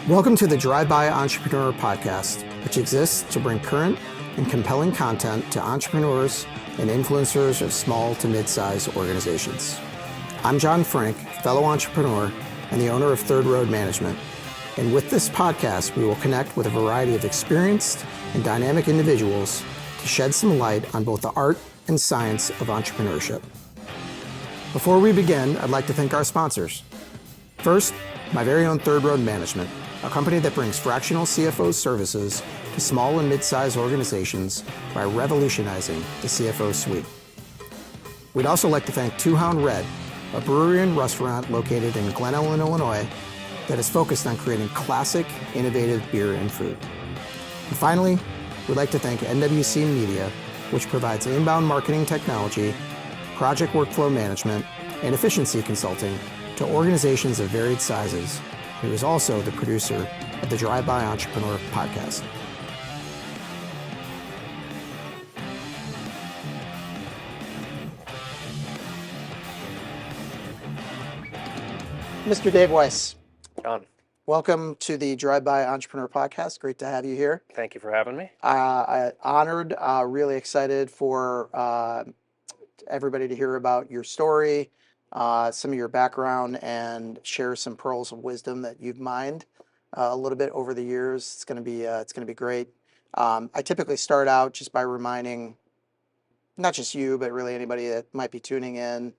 Welcome to the Drive-By Entrepreneur Podcast, which exists to bring current and compelling content to entrepreneurs and influencers of small to mid-sized organizations. I'm John Frank, fellow entrepreneur and the owner of Third Road Management. And with this podcast, we will connect with a variety of experienced and dynamic individuals to shed some light on both the art and science of entrepreneurship. Before we begin, I'd like to thank our sponsors. First, my very own Third Road Management, a company that brings fractional CFO services to small and mid-sized organizations by revolutionizing the CFO suite. We'd also like to thank Two Hound Red, a brewery and restaurant located in Glen Ellen, Illinois, that is focused on creating classic, innovative beer and food. And finally, we'd like to thank NWC Media, which provides inbound marketing technology, project workflow management, and efficiency consulting to organizations of varied sizes, who is also the producer of the Drive-By Entrepreneur podcast. Mr. Dave Weiss. John. Welcome to the Drive-By Entrepreneur podcast. Great to have you here. Thank you for having me. Honored, really excited for everybody to hear about your story, some of your background, and share some pearls of wisdom that you've mined a little bit over the years. It's going to be great. I typically start out just by reminding not just you, but really anybody that might be tuning in,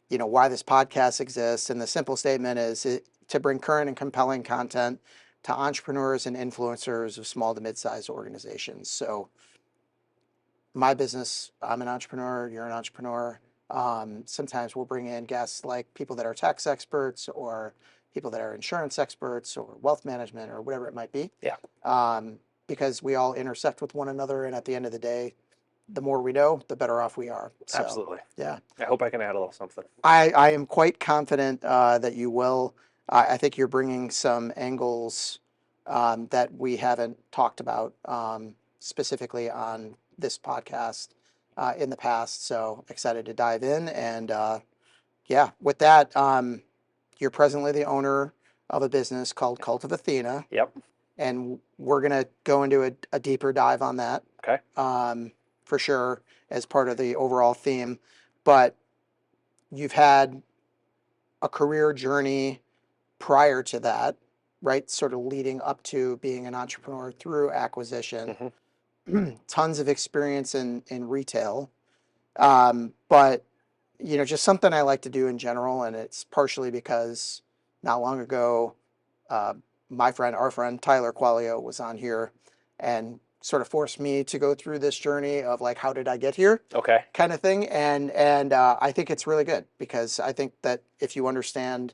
why this podcast exists. And the simple statement is to bring current and compelling content to entrepreneurs and influencers of small to mid-sized organizations. So my business, I'm an entrepreneur, you're an entrepreneur. Sometimes we'll bring in guests like people that are tax experts or people that are insurance experts or wealth management or whatever it might be. Yeah. Because we all intersect with one another. And at the end of the day, the more we know, the better off we are. So, absolutely. Yeah. I hope I can add a little something. I am quite confident that you will. I think you're bringing some angles that we haven't talked about specifically on this podcast in the past. So excited to dive in. And with that, you're presently the owner of a business called Kult of Athena. Yep. And we're going to go into a deeper dive on that. Okay. For sure, as part of the overall theme. But you've had a career journey prior to that, right? Sort of leading up to being an entrepreneur through acquisition. Mm-hmm. Tons of experience in retail. But, just something I like to do in general, and it's partially because not long ago, our friend, Tyler Qualio was on here and sort of forced me to go through this journey of like, how did I get here? Okay. Kind of thing. And I think it's really good because I think that if you understand,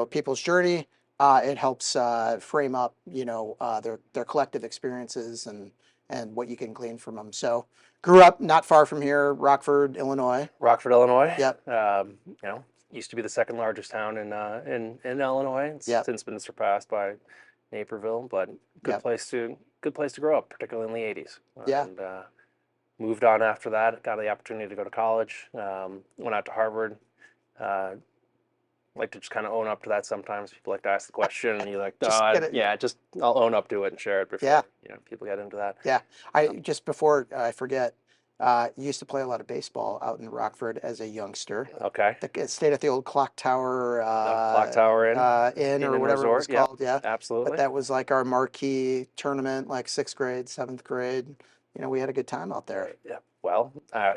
people's journey, it helps frame up, their collective experiences and what you can glean from them. So grew up not far from here, Rockford, Illinois. Rockford, Illinois. Yep. Used to be the second largest town in Illinois. It's since been surpassed by Naperville, but good place to grow up, particularly in the 80s. Yeah. And moved on after that, got the opportunity to go to college, went out to Harvard. Like to just kind of own up to that sometimes. People like to ask the question and you're like, I'll own up to it and share it before people get into that. Yeah. Just before I forget, used to play a lot of baseball out in Rockford as a youngster. Okay. Stayed at the old Clock Tower Clock Tower Inn or whatever it was called. Yeah, absolutely. But that was like our marquee tournament, like 6th grade, 7th grade. We had a good time out there. Yeah. Well,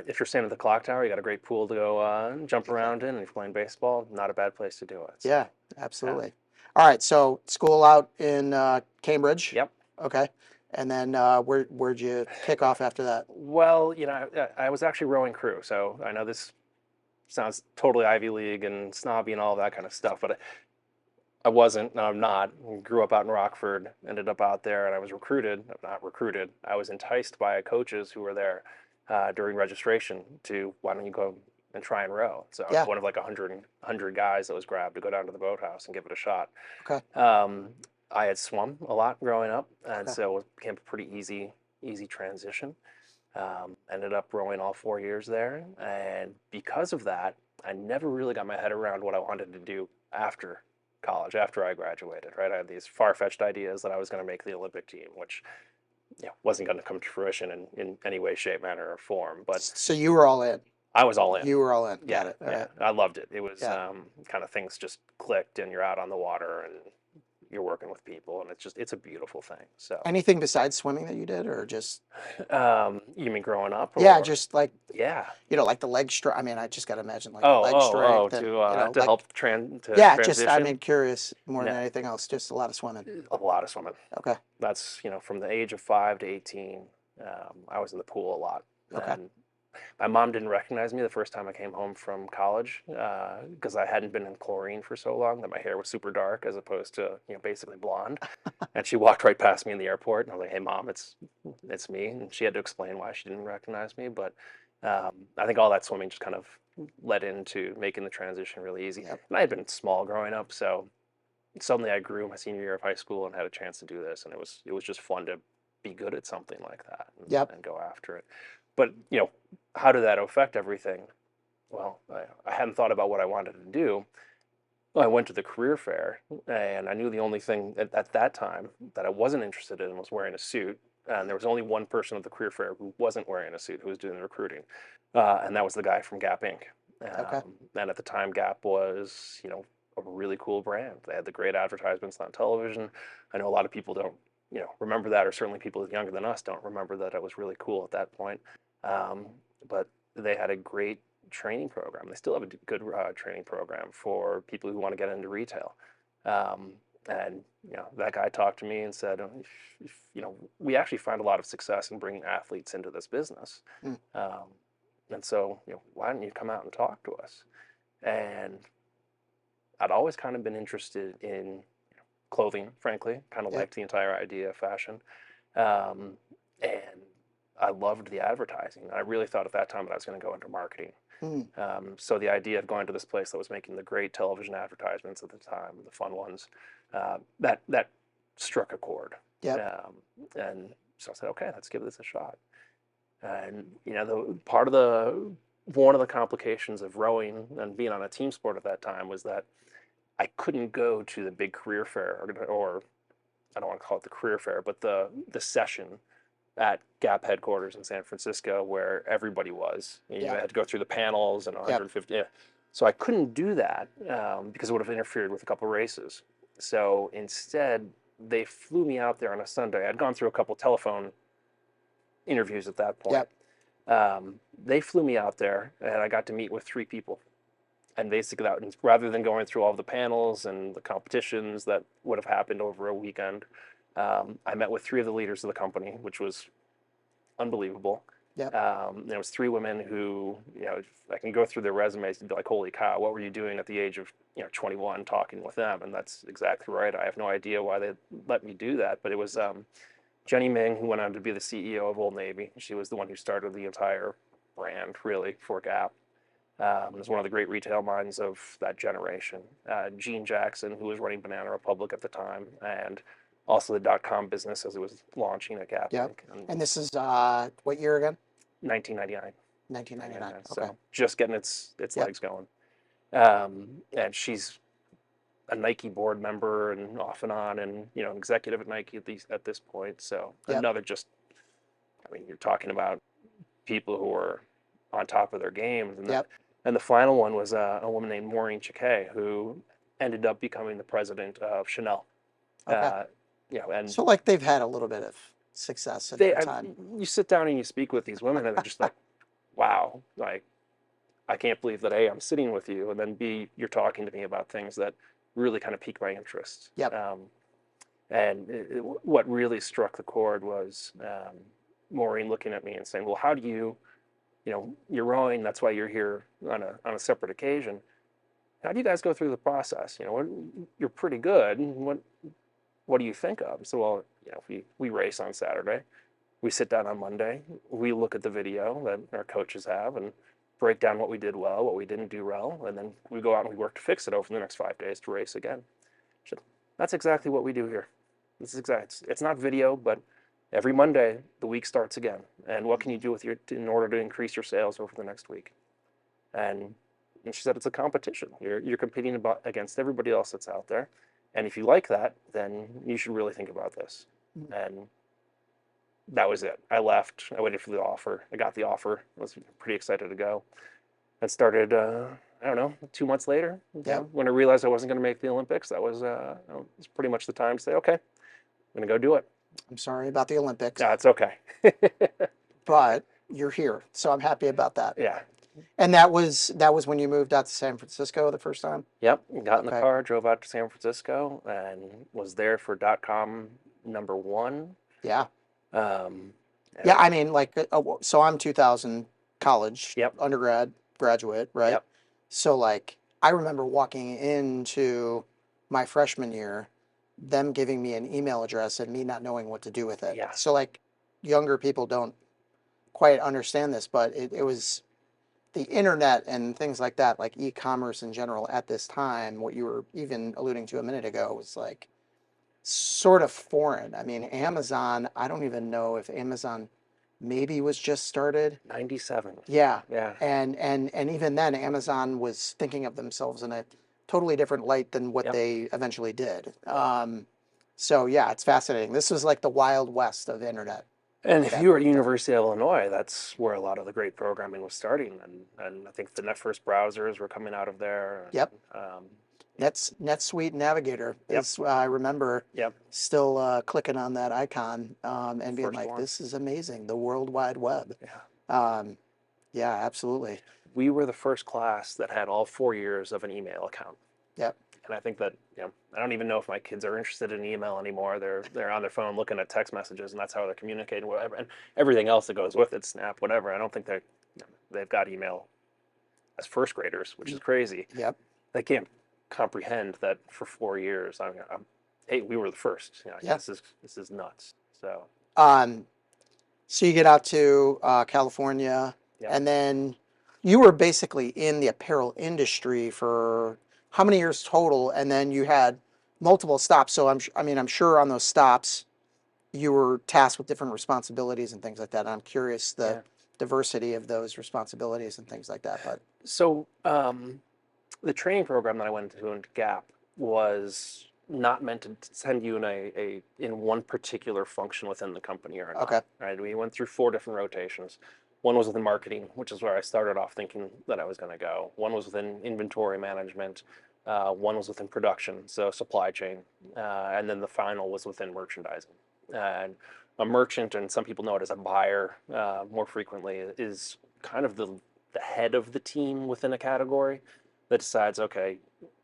if you're staying at the Clock Tower, you got a great pool to go jump around in. And if you're playing baseball, not a bad place to do it. So. Yeah, absolutely. Yeah. All right. So school out in Cambridge. Yep. Okay. And then where'd you kick off after that? Well, I was actually rowing crew. So I know this sounds totally Ivy League and snobby and all that kind of stuff, but I wasn't. No, I'm not. Grew up out in Rockford, ended up out there, and I was not recruited. I was enticed by coaches who were there during registration to, why don't you go and try and row? So I was one of like 100 guys that was grabbed to go down to the boathouse and give it a shot. Okay. I had swum a lot growing up, and so it became a pretty easy transition. Ended up rowing all 4 years there, and because of that, I never really got my head around what I wanted to do after college after I graduated, right? I had these far-fetched ideas that I was going to make the Olympic team, which wasn't going to come to fruition in any way, shape, manner, or form. But So you were all in. I was all in. You were all in. Yeah, Got it. All yeah, right. I loved it. It was Yeah. kind of things just clicked, and you're out on the water, and you're working with people, and it's a beautiful thing. So, Anything besides swimming that you did, or just you mean growing up, yeah, or just like yeah? like the leg stroke. I mean, I just got to imagine like the Oh, leg oh, oh, strength and to like help yeah, just I mean, transition. curious more than No, anything else. Just a lot of swimming. a lot of swimming. Okay. That's from the age of 5 to 18. I was in the pool a lot, Okay. and my mom didn't recognize me the first time I came home from college because I hadn't been in chlorine for so long that my hair was super dark as opposed to basically blonde. And she walked right past me in the airport, and I was like, "Hey, mom, it's me." And she had to explain why she didn't recognize me, but I think all that swimming just kind of led into making the transition really easy. Yep. And I had been small growing up, so suddenly I grew my senior year of high school and had a chance to do this, and it was just fun to be good at something like that Yep. and go after it. But how did that affect everything? Well, I hadn't thought about what I wanted to do. Well, I went to the career fair, and I knew the only thing at that time that I wasn't interested in was wearing a suit. And there was only one person at the career fair who wasn't wearing a suit, who was doing the recruiting, and that was the guy from Gap Inc. Okay. And at the time, Gap was, a really cool brand. They had the great advertisements on television. I know a lot of people don't, remember that, or certainly people younger than us don't remember that it was really cool at that point. Um, but they had a great training program. They still have a good training program for people who want to get into retail. Um, and that guy talked to me and said, we actually find a lot of success in bringing athletes into this business. Mm. And so, why don't you come out and talk to us? And I'd always kind of been interested in clothing, frankly, kind of Yeah. liked the entire idea of fashion. And I loved the advertising. I really thought at that time that I was going to go into marketing. Mm. So the idea of going to this place that was making the great television advertisements at the time, the fun ones, that struck a chord. Yep. And so I said, okay, let's give this a shot. And the one of the complications of rowing and being on a team sport at that time was that I couldn't go to the big career fair, or I don't want to call it the career fair, but the session at Gap headquarters in San Francisco where everybody was. You Yeah. had to go through the panels and Yep. 150. Yeah. So I couldn't do that because it would have interfered with a couple races. So instead, they flew me out there on a Sunday. I'd gone through a couple telephone interviews at that point. Yep. They flew me out there, and I got to meet with 3 people. And basically, rather than going through all the panels and the competitions that would have happened over a weekend, I met with 3 of the leaders of the company, which was unbelievable. Yep. There was 3 women who, if I can go through their resumes and be like, holy cow, what were you doing at the age of 21 talking with them? And that's exactly right. I have no idea why they let me do that, but it was Jenny Ming, who went on to be the CEO of Old Navy. She was the one who started the entire brand, really, for Gap. Was one of the great retail minds of that generation. Gene Jackson, who was running Banana Republic at the time, and also the dot-com business as it was launching at Gap Yep. Inc. in And this is what year again? 1999. 1999. So Okay. just getting its Yep. legs going. And she's a Nike board member and off and on, and an executive at Nike at this point. So Yep. another you're talking about people who are on top of their games. And Yep. and the final one was a woman named Maureen Chiquet, who ended up becoming the president of Chanel. Okay. And So like they've had a little bit of success in their time. you sit down and you speak with these women, and they're just like, wow, like, I can't believe that A, I'm sitting with you, and then B, you're talking to me about things that really kind of pique my interest. Yep. And what really struck the chord was Maureen looking at me and saying, well, how do you, you're rowing, that's why you're here on a separate occasion. How do you guys go through the process? You're pretty good. What do you think of? So, well, we race on Saturday. We sit down on Monday. We look at the video that our coaches have and break down what we did well, what we didn't do well, and then we go out and we work to fix it over the next 5 days to race again. So that's exactly what we do here. It's not video, but every Monday the week starts again. And what can you do in order to increase your sales over the next week? And And she said, it's a competition. You're competing against everybody else that's out there. And if you like that, then you should really think about this. And that was it. I left. I waited for the offer. I got the offer. I was pretty excited to go. And started, I don't know, 2 months later. Yeah. When I realized I wasn't going to make the Olympics, that was pretty much the time to say, okay, I'm going to go do it. I'm sorry about the Olympics, Yeah, it's okay. but you're here, so I'm happy about that. Yeah. And that was when you moved out to San Francisco the first time? Yep. Got in the Okay. car, drove out to San Francisco, and was there for .com #1. Yeah. Um, Yeah, I mean, like, so I'm 2000 college, Yep. undergrad, graduate, right? Yep. So, like, I remember walking into my freshman year, them giving me an email address and me not knowing what to do with it. Yeah. So, like, younger people don't quite understand this, but it was the internet and things like that, like e-commerce in general at this time, what you were even alluding to a minute ago was like sort of foreign. I mean, Amazon, I don't even know if Amazon maybe was just started. 97. Yeah. Yeah. And even then Amazon was thinking of themselves in a totally different light than what Yep. they eventually did. So yeah, it's fascinating. This was like the Wild West of internet. And at if that you were at point in time. University of Illinois, that's where a lot of the great programming was starting, and I think the NetFirst browsers were coming out of there. Yep. Um, NetSuite Navigator Yep. is, I remember Yep. still clicking on that icon and being First like, one. this is amazing, the World Wide Web. Yeah. Yeah, absolutely. We were the first class that had all 4 years of an email account. Yep. And I think that, I don't even know if my kids are interested in email anymore. They're on their phone looking at text messages, and that's how they're communicating, whatever, and everything else that goes with it, Snap, whatever. I don't think they've got email as first graders, which is crazy. Yep. They can't comprehend that for 4 years. Hey, we were the first. Yeah. This is nuts. So So you get out to California, Yep. and then you were basically in the apparel industry for how many years total? And then you had multiple stops. So I'm sure on those stops you were tasked with different responsibilities and things like that. I'm curious the Yeah. diversity of those responsibilities and things like that. But So the training program that I went to in Gap was not meant to send you in one particular function within the company or not. Okay. Right. We went through 4 different rotations. One was within marketing, which is where I started off thinking that I was going to go. One was within inventory management. One was within production, so supply chain, and then the final was within merchandising. And a merchant, and some people know it as a buyer more frequently, is kind of the head of the team within a category that decides, okay,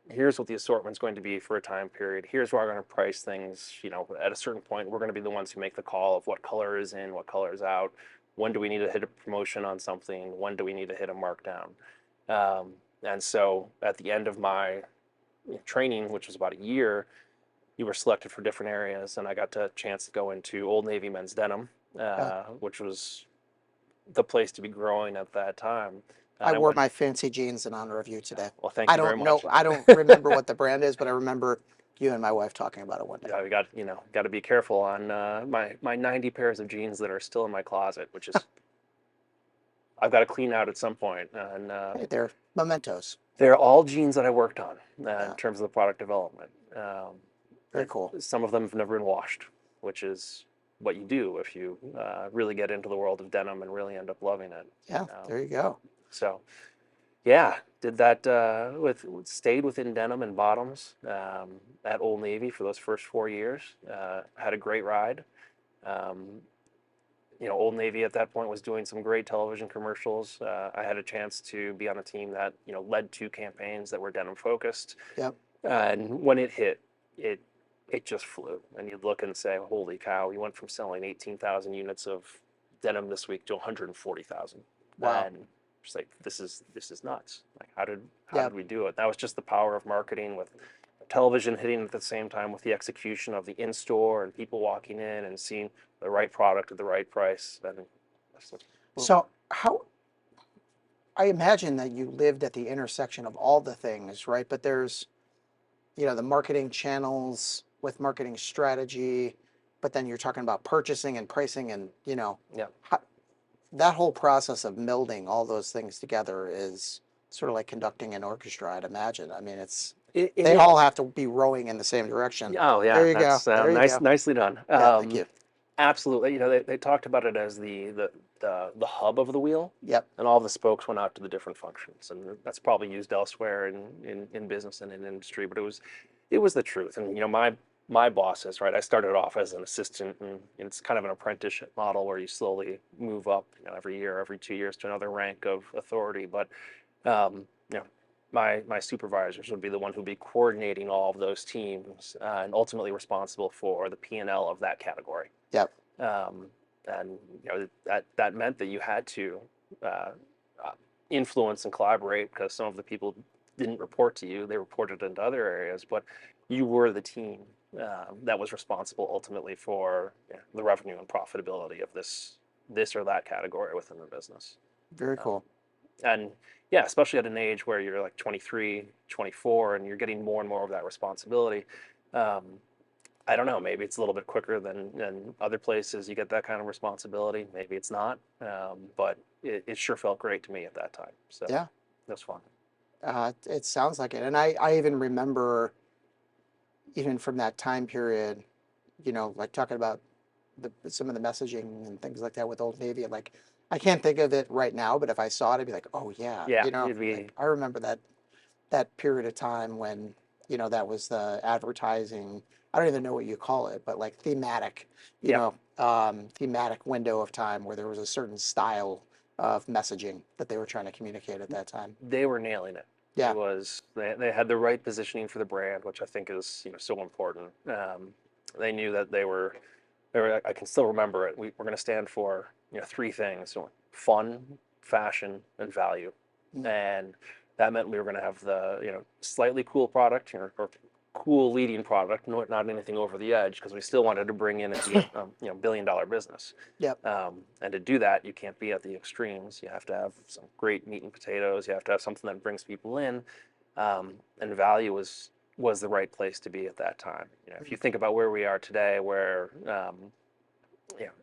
here's what the assortment's going to be for a time period. Here's where we're going to price things. At a certain point, we're going to be the ones who make the call of what color is in, what color is out. When do we need to hit a promotion on something? When do we need to hit a markdown? And so at the end of my training, which was about a year, you were selected for different areas, and I got a chance to go into Old Navy men's denim, which was the place to be growing at that time. I wore my fancy jeans in honor of you today. Well, thank you I very don't know. much. I don't remember what the brand is, but I remember you and my wife talking about it one day. Yeah, we got to be careful on my 90 pairs of jeans that are still in my closet, which is I've got to clean out at some point. And Hey, they're mementos. they're all jeans that I worked on Yeah. in terms of the product development. Very cool. Some of them have never been washed, which is what you do if you really get into the world of denim and really end up loving it. Yeah, there you go. So, yeah, did that stayed within denim and bottoms at Old Navy for those first 4 years. Had a great ride. Old Navy at that point was doing some great television commercials. I had a chance to be on a team that led 2 campaigns that were denim focused. Yep. And when it hit, it just flew. And you'd look and say, "Holy cow! We went from selling 18,000 units of denim this week to 140,000." Wow. And just like this is nuts. Like how did we do it? That was just the power of marketing with television hitting at the same time with the execution of the in-store and people walking in and seeing the right product at the right price. And So I imagine that you lived at the intersection of all the things, right? But there's, the marketing channels with marketing strategy, but then you're talking about purchasing and pricing and, yeah. that whole process of melding all those things together is sort of like conducting an orchestra, I'd imagine. I mean, It they all is. have to be rowing in the same direction. Oh yeah, There you go. that's There you go. nicely done. Yeah, thank you. Absolutely. They talked about it as the hub of the wheel, Yep. and all the spokes went out to the different functions, and that's probably used elsewhere in business and in industry, but it was the truth. And my bosses, right? I started off as an assistant, and it's kind of an apprenticeship model where you slowly move up, every year, every 2 years to another rank of authority. But um, you know, my supervisors would be the one who'd be coordinating all of those teams, and ultimately responsible for the P&L of that category. Yep. Um, and that meant that you had to uh, uh, influence and collaborate, because some of the people didn't report to you; they reported into other areas. But you were the team that was responsible ultimately for the revenue and profitability of this or that category within the business. Very Um, cool. and yeah, especially at an age where you're like 23, 24, and you're getting more and more of that responsibility. Um, I don't know, maybe it's a little bit quicker than other places you get that kind of responsibility. Maybe it's not, but it sure felt great to me at that time. So Yeah. it was fun. It sounds like it. And I even remember, even from that time period, like talking about some of the messaging and things like that with Old Navy. Like, I can't think of it right now, but if I saw it, I'd be like, oh yeah, Yeah, it'd be. like I remember that period of time when, that was the advertising. I don't even know what you call it, but like thematic, Yep. thematic window of time where there was a certain style of messaging that they were trying to communicate at that time. They were nailing it. Yeah. They had the right positioning for the brand, which I think is so important. They knew that they were. I can still remember it. We're going to stand for three things: so fun, fashion, and value. Mm. And that meant we were going to have the slightly cool product, or cool leading product, not anything over the edge, because we still wanted to bring in a billion-dollar business. Yep. And to do that, you can't be at the extremes. You have to have some great meat and potatoes. You have to have something that brings people in, and value was the right place to be at that time. If you think about where we are today, where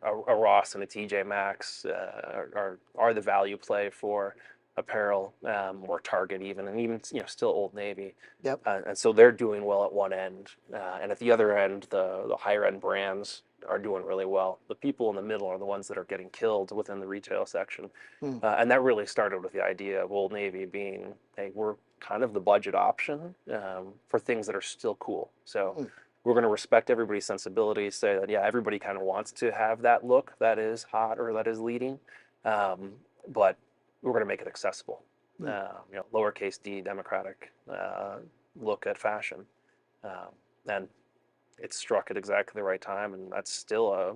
a Ross and a TJ Maxx are the value play for apparel, or Target even, and even still Old Navy. Yep. And so they're doing well at one end, and at the other end, the higher end brands are doing really well. The people in the middle are the ones that are getting killed within the retail section. Mm. And that really started with the idea of Old Navy being, hey, we're kind of the budget option for things that are still cool. So Mm. we're going to respect everybody's sensibilities, say that, yeah, everybody kind of wants to have that look that is hot or that is leading, but we're going to make it accessible. Mm. Lowercase d, democratic look at fashion. And it struck at exactly the right time, and that's still a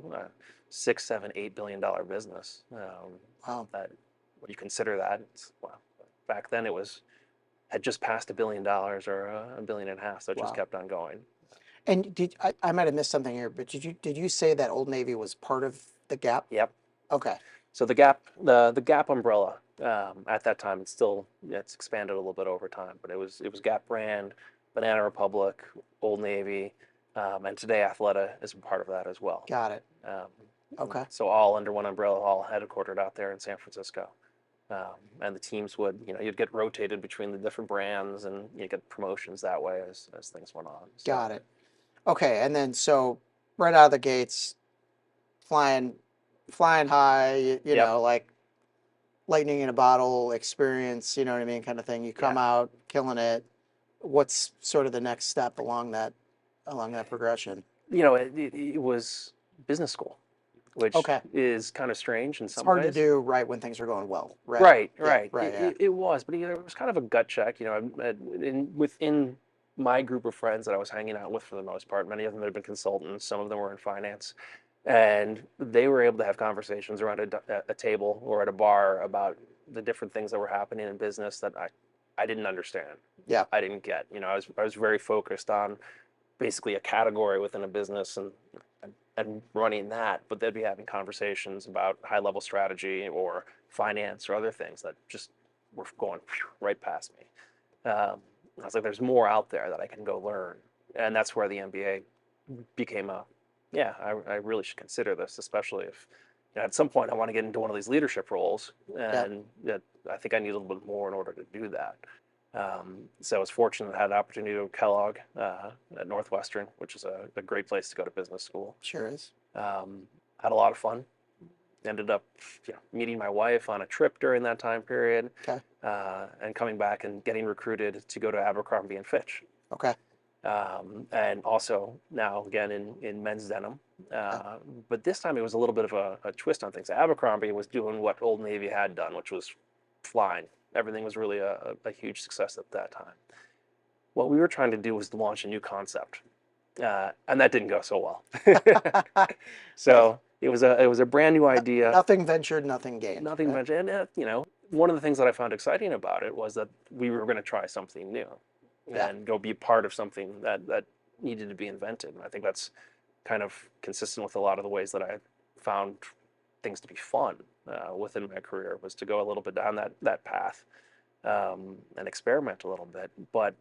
6, 7, $8 billion business. Wow. That when you consider that, well, back then had just passed $1 billion or $1.5 billion, so it just Wow. kept on going. And I might have missed something here, but did you say that Old Navy was part of the Gap? Yep. Okay. So the Gap umbrella, at that time, it's expanded a little bit over time, but it was Gap brand, Banana Republic, Old Navy, and today Athleta is a part of that as well. Got it. Um, Okay. so all under one umbrella, all headquartered out there in San Francisco. And the teams you'd get rotated between the different brands, and you get promotions that way as things went on. So, Got it. Okay. And then so right out of the gates, flying flying high, yep, like lightning in a bottle experience, you know what I mean, kind of thing. You come yeah. out killing it. What's sort of the next step along that progression? It was business school, which Okay. is kind of strange in It's some hard to ways. do right when things are going well, right? Right, Yeah, right. right, yeah. It was, but it was kind of a gut check. Within my group of friends that I was hanging out with for the most part, many of them had been consultants, some of them were in finance, and they were able to have conversations around a table or at a bar about the different things that were happening in business that I didn't understand. Yeah. I didn't get. I was very focused on basically a category within a business and running that, but they'd be having conversations about high level strategy or finance or other things that just were going right past me. I was like, there's more out there that I can go learn. And that's where the MBA became yeah, I really should consider this, especially if, at some point I want to get into one of these leadership roles, Yeah. and I think I need a little bit more in order to do that. So I was fortunate I had an opportunity to go to Kellogg at Northwestern, which is a great place to go to business school. Sure is. Had a lot of fun. Ended up meeting my wife on a trip during that time period, Okay. and coming back and getting recruited to go to Abercrombie and Fitch. Okay. And also now again in men's denim. Okay. But this time it was a little bit of a twist on things. Abercrombie was doing what Old Navy had done, which was flying. Everything was really a huge success at that time. What we were trying to do was to launch a new concept, and that didn't go so well. So it was a brand new idea. Nothing ventured, nothing gained. Nothing Right? much. And one of the things that I found exciting about it was that we were going to try something new Yeah. and go be part of something that needed to be invented. And I think that's kind of consistent with a lot of the ways that I found things to be fun within my career, was to go a little bit down that path, and experiment a little bit. But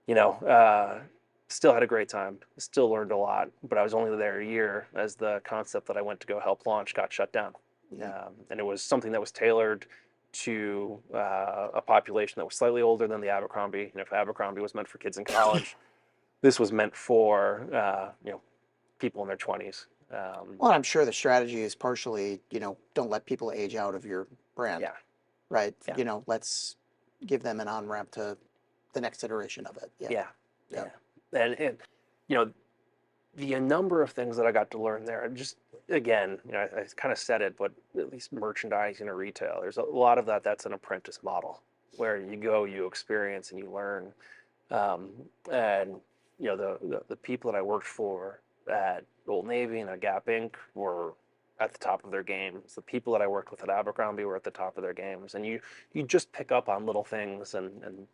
you know, still had a great time. Still learned a lot. But I was only there a year as the concept that I went to go help launch got shut down. And it was something that was tailored to a population that was slightly older than the Abercrombie. If Abercrombie was meant for kids in college, this was meant for people in their 20s. Well, I'm sure the strategy is partially, don't let people age out of your brand, Yeah, right? yeah, Let's give them an on-ramp to the next iteration of it. Yeah. yeah, Yeah. yeah. And you know, the number of things that I got to learn there, just again, I kind of said it, but at least merchandising or retail, there's a lot of that's an apprentice model where you go, you experience, and you learn. And the people that I worked for at Old Navy and at Gap Inc. were at the top of their games. The people that I worked with at Abercrombie were at the top of their games, and you just pick up on little things and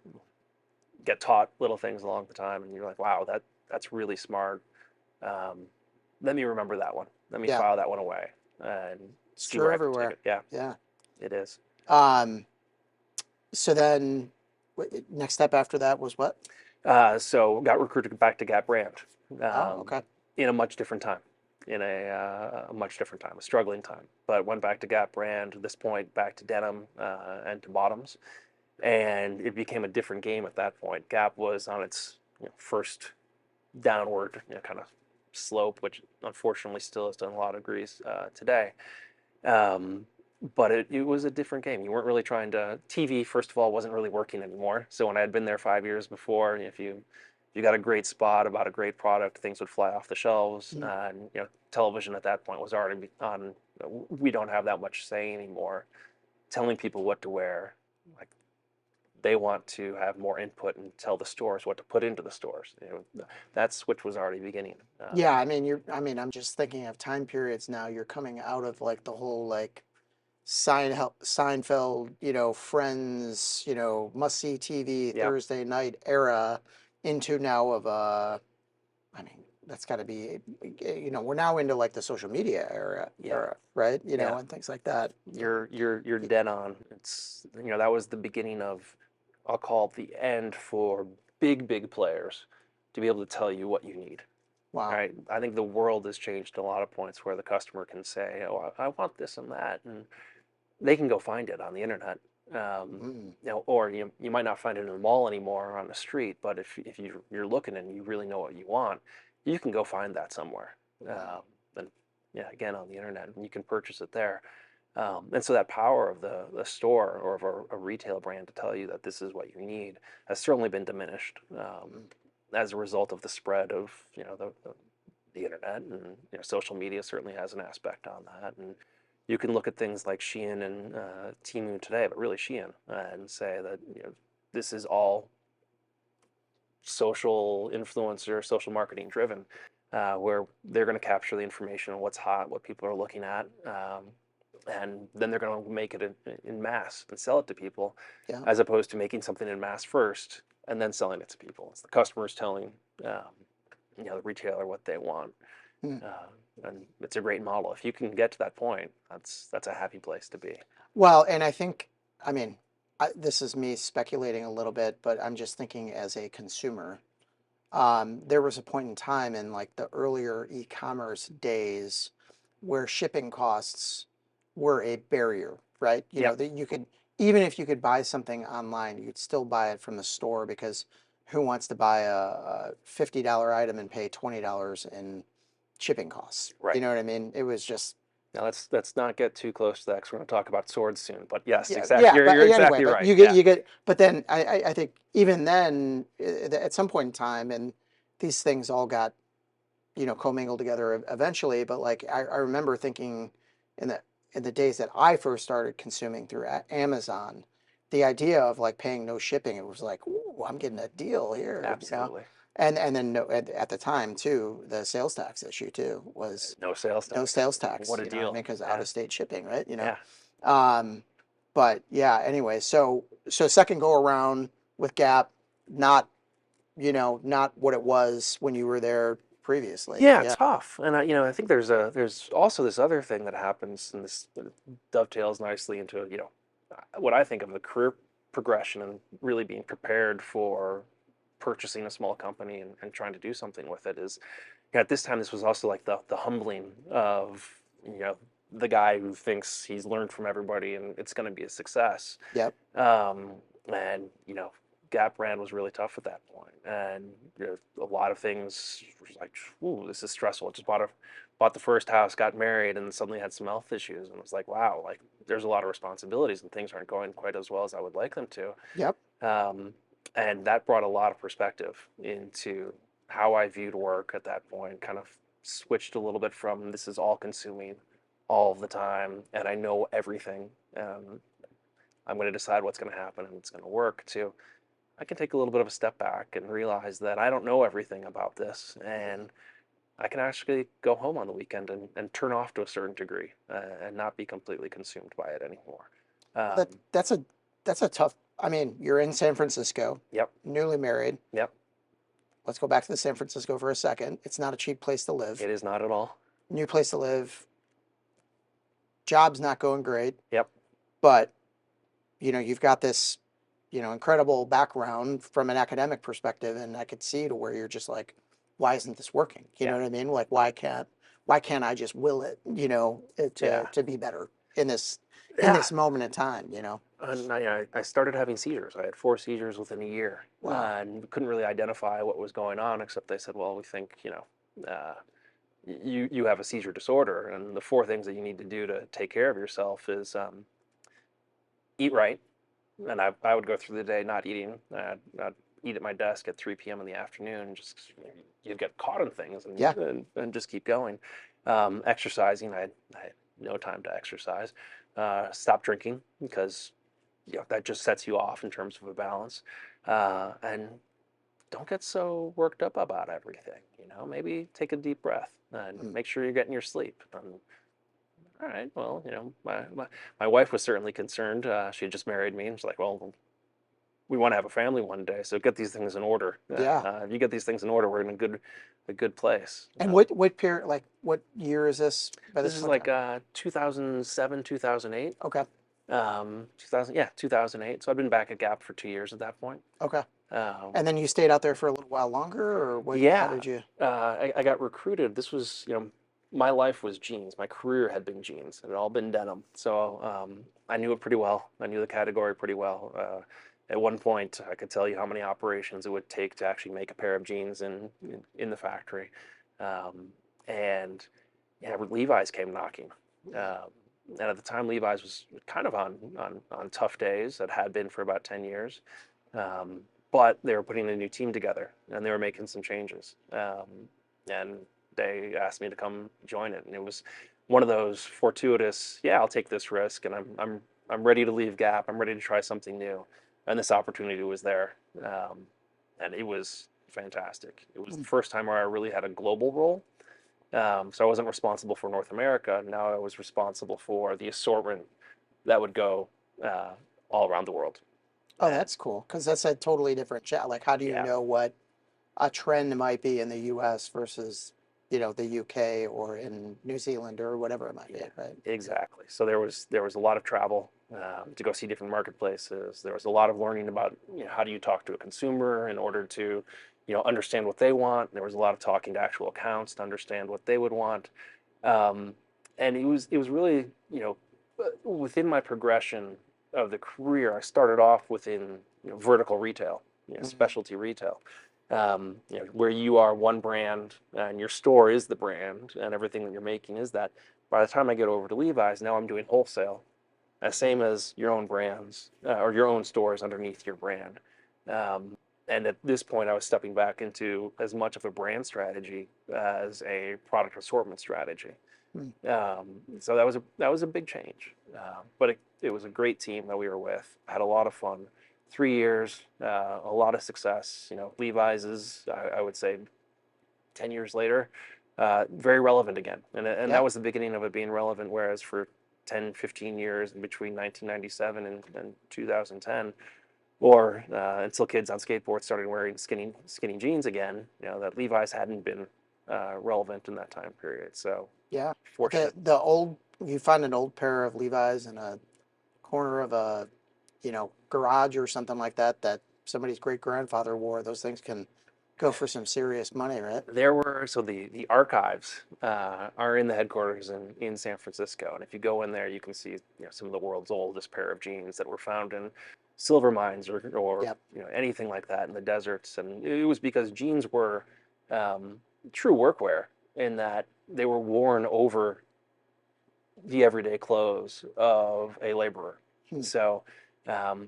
get taught little things along the time, and you're like, wow, that's really smart. Um, Let me remember that one. Let me Yeah. file that one away and It's see true where I can take everywhere. it. Yeah, Yeah. it is. So then, next step after that was what? So got recruited back to Gap Brand, Oh, um, okay. in a much different time, a much different time, a struggling time. But went back to Gap Brand. At this point, back to denim and to bottoms, and it became a different game at that point. Gap was on its first downward kind of slope, which unfortunately still is to a lot of degrees today. Um, but it was a different game. You weren't really trying to. TV, first of all, wasn't really working anymore. So when I had been there 5 years before, if you got a great spot about a great product, things would fly off the shelves. Mm. And television at that point was already on. We don't have that much say anymore. Telling people what to wear, like they want to have more input and tell the stores what to put into the stores. That switch was already beginning. Yeah, I'm just thinking of time periods now. You're coming out of like the whole like Seinfeld, Friends, must-see TV Yeah, Thursday night era into now of that's got to be, we're now into like the social media yeah, right? yeah. And things like that. You're dead on. It's that was the beginning of, I'll call it the end for big players to be able to tell you what you need. Wow. Right? I think the world has changed a lot of points where the customer can say, "Oh, I want this and that," and they can go find it on the internet. Mm. Or you might not find it in the mall anymore or on the street, but if you're looking and you really know what you want, you can go find that somewhere. Wow. And yeah, again on the internet, and you can purchase it there. And so that power of the store or of a retail brand to tell you that this is what you need has certainly been diminished, as a result of the spread of the internet, and social media certainly has an aspect on that. And you can look at things like Shein and Temu today, but really Shein, and say that this is all social influencer, social marketing driven, where they're going to capture the information on what's hot, what people are looking at, and then they're going to make it in mass and sell it to people, Yeah. as opposed to making something in mass first and then selling it to people. It's the customers telling the retailer what they want. Mm. And it's a great model. If you can get to that point, that's a happy place to be. Well, and I think, this is me speculating a little bit, but I'm just thinking as a consumer. There was a point in time in like the earlier e-commerce days where shipping costs were a barrier, right? You know, Yep. that you could, even if you could buy something online, you'd still buy it from the store because who wants to buy a $50 item and pay $20 in shipping costs? You Right. know what I mean? It was just, Now let's not get too close to that because we're going to talk about swords soon. But yes, yeah, exactly. yeah. You're But anyway, exactly but right. Yeah. you get, but then I think even then, at some point in time, and these things all got, you know, commingled together eventually. But like I remember thinking in the days that I first started consuming through Amazon, the idea of like paying no shipping, it was like, ooh, I'm getting a deal here, you know. Absolutely. And then no, at the time too, the sales tax issue too was No sales no tax. sales tax, What a you know what I deal. mean? Because out Yeah. of state shipping, right? You know. Yeah. Um, but yeah, anyway, so second go around with Gap, not, you know, not what it was when you were there previously. Yeah, Yeah. tough. And I think there's also this other thing that happens, and this dovetails nicely into what I think of the career progression and really being prepared for purchasing a small company and trying to do something with it is at this time this was also like the humbling of you know the guy who thinks he's learned from everybody and it's going to be a success. Yep. Um, and Gap brand was really tough at that point, and a lot of things were like, "Ooh, this is stressful." Just bought the first house, got married, and suddenly had some health issues, and it was like, "Wow, like there's a lot of responsibilities, and things aren't going quite as well as I would like them to." Yep. Um, and that brought a lot of perspective into how I viewed work at that point. Kind of switched a little bit from this is all consuming all of the time, and I know everything. I'm going to decide what's going to happen and it's going to work to I can take a little bit of a step back and realize that I don't know everything about this, and I can actually go home on the weekend and turn off to a certain degree and not be completely consumed by it anymore. Well, Um, that's a tough. I mean, you're in San Francisco, yep, newly married. yep, Let's go back to the San Francisco for a second. It's not a cheap place to live. it is not at all. New place to live. Job's not going great, Yep, but you know, you've got this, you know, incredible background from an academic perspective, and I could see to where you're just like, why isn't this working? You yeah, know what I mean? Like, why can't I just will it, you know, yeah, to be better in yeah. this moment in time, you know? And I started having seizures. I had 4 seizures within a year, Wow. and couldn't really identify what was going on, except they said, "Well, we think you have a seizure disorder, and the four things that you need to do to take care of yourself is eat right." And I would go through the day not eating. I'd eat at my desk at 3 p.m. in the afternoon. Just you get caught in things Yeah. and just keep going. Exercising, I had no time to exercise. Stop drinking because that just sets you off in terms of a balance. And don't get so worked up about everything. Maybe take a deep breath and Mm. make sure you're getting your sleep. All right, well, my wife was certainly concerned. She had just married me, and she's like, "Well, we want to have a family one day, so get these things in order. Yeah. If you get these things in order, we're in a good place." And what period, like, what year is this by This this is point in like time? 2007, 2008. Okay. 2000, yeah, 2008. So I'd been back at Gap for 2 years at that point. Okay. Um, And then you stayed out there for a little while longer, or what? How yeah, did you? I got recruited. This was, my life was jeans. My career had been jeans. It had all been denim. So I knew it pretty well. I knew the category pretty well. At one point, I could tell you how many operations it would take to actually make a pair of jeans in the factory. Um, and yeah, Levi's came knocking. Um, and at the time, Levi's was kind of on tough days. It had been for about 10 years. Um, but they were putting a new team together and they were making some changes. And they asked me to come join it. And it was one of those fortuitous, yeah, I'll take this risk and I'm ready to leave Gap. I'm ready to try something new. And this opportunity was there. And it was fantastic. It was the first time where I really had a global role. So I wasn't responsible for North America. Now I was responsible for the assortment that would go uh, all around the world. Oh, And that's cool, because that's a totally different chat. Like, how do you yeah, know what a trend might be in the U.S. versus, you know, the U.K. or in New Zealand or whatever it might be, yeah, right? Yeah. exactly. So there was a lot of travel to go see different marketplaces. There was a lot of learning about how do you talk to a consumer in order to understand what they want. There was a lot of talking to actual accounts to understand what they would want. Um, and it was really, within my progression of the career, I started off within, vertical retail, specialty retail, where you are one brand and your store is the brand and everything that you're making is that. By the time I get over to Levi's, now I'm doing wholesale, same as your own brands or your own stores underneath your brand. Um, and at this point, I was stepping back into as much of a brand strategy as a product assortment strategy. Mm. So that was a big change, but it was a great team that we were with. Had a lot of fun. 3 years, a lot of success. Levi's is, I would say, 10 years later, very relevant again, and Yeah. that was the beginning of it being relevant. Whereas for 10, 15 years in between 1997 and 2010, or until kids on skateboards started wearing skinny jeans again, that Levi's hadn't been relevant in that time period. So Yeah. fortunate. The old, you find an old pair of Levi's in a corner of a, garage or something like that that somebody's great grandfather wore. Those things can go for some serious money, right? There were so the archives are in the headquarters in San Francisco, and if you go in there, you can see some of the world's oldest pair of jeans that were found in silver mines or Yep. anything like that in the deserts, and it was because jeans were um, true workwear in that they were worn over the everyday clothes of a laborer. Hmm. So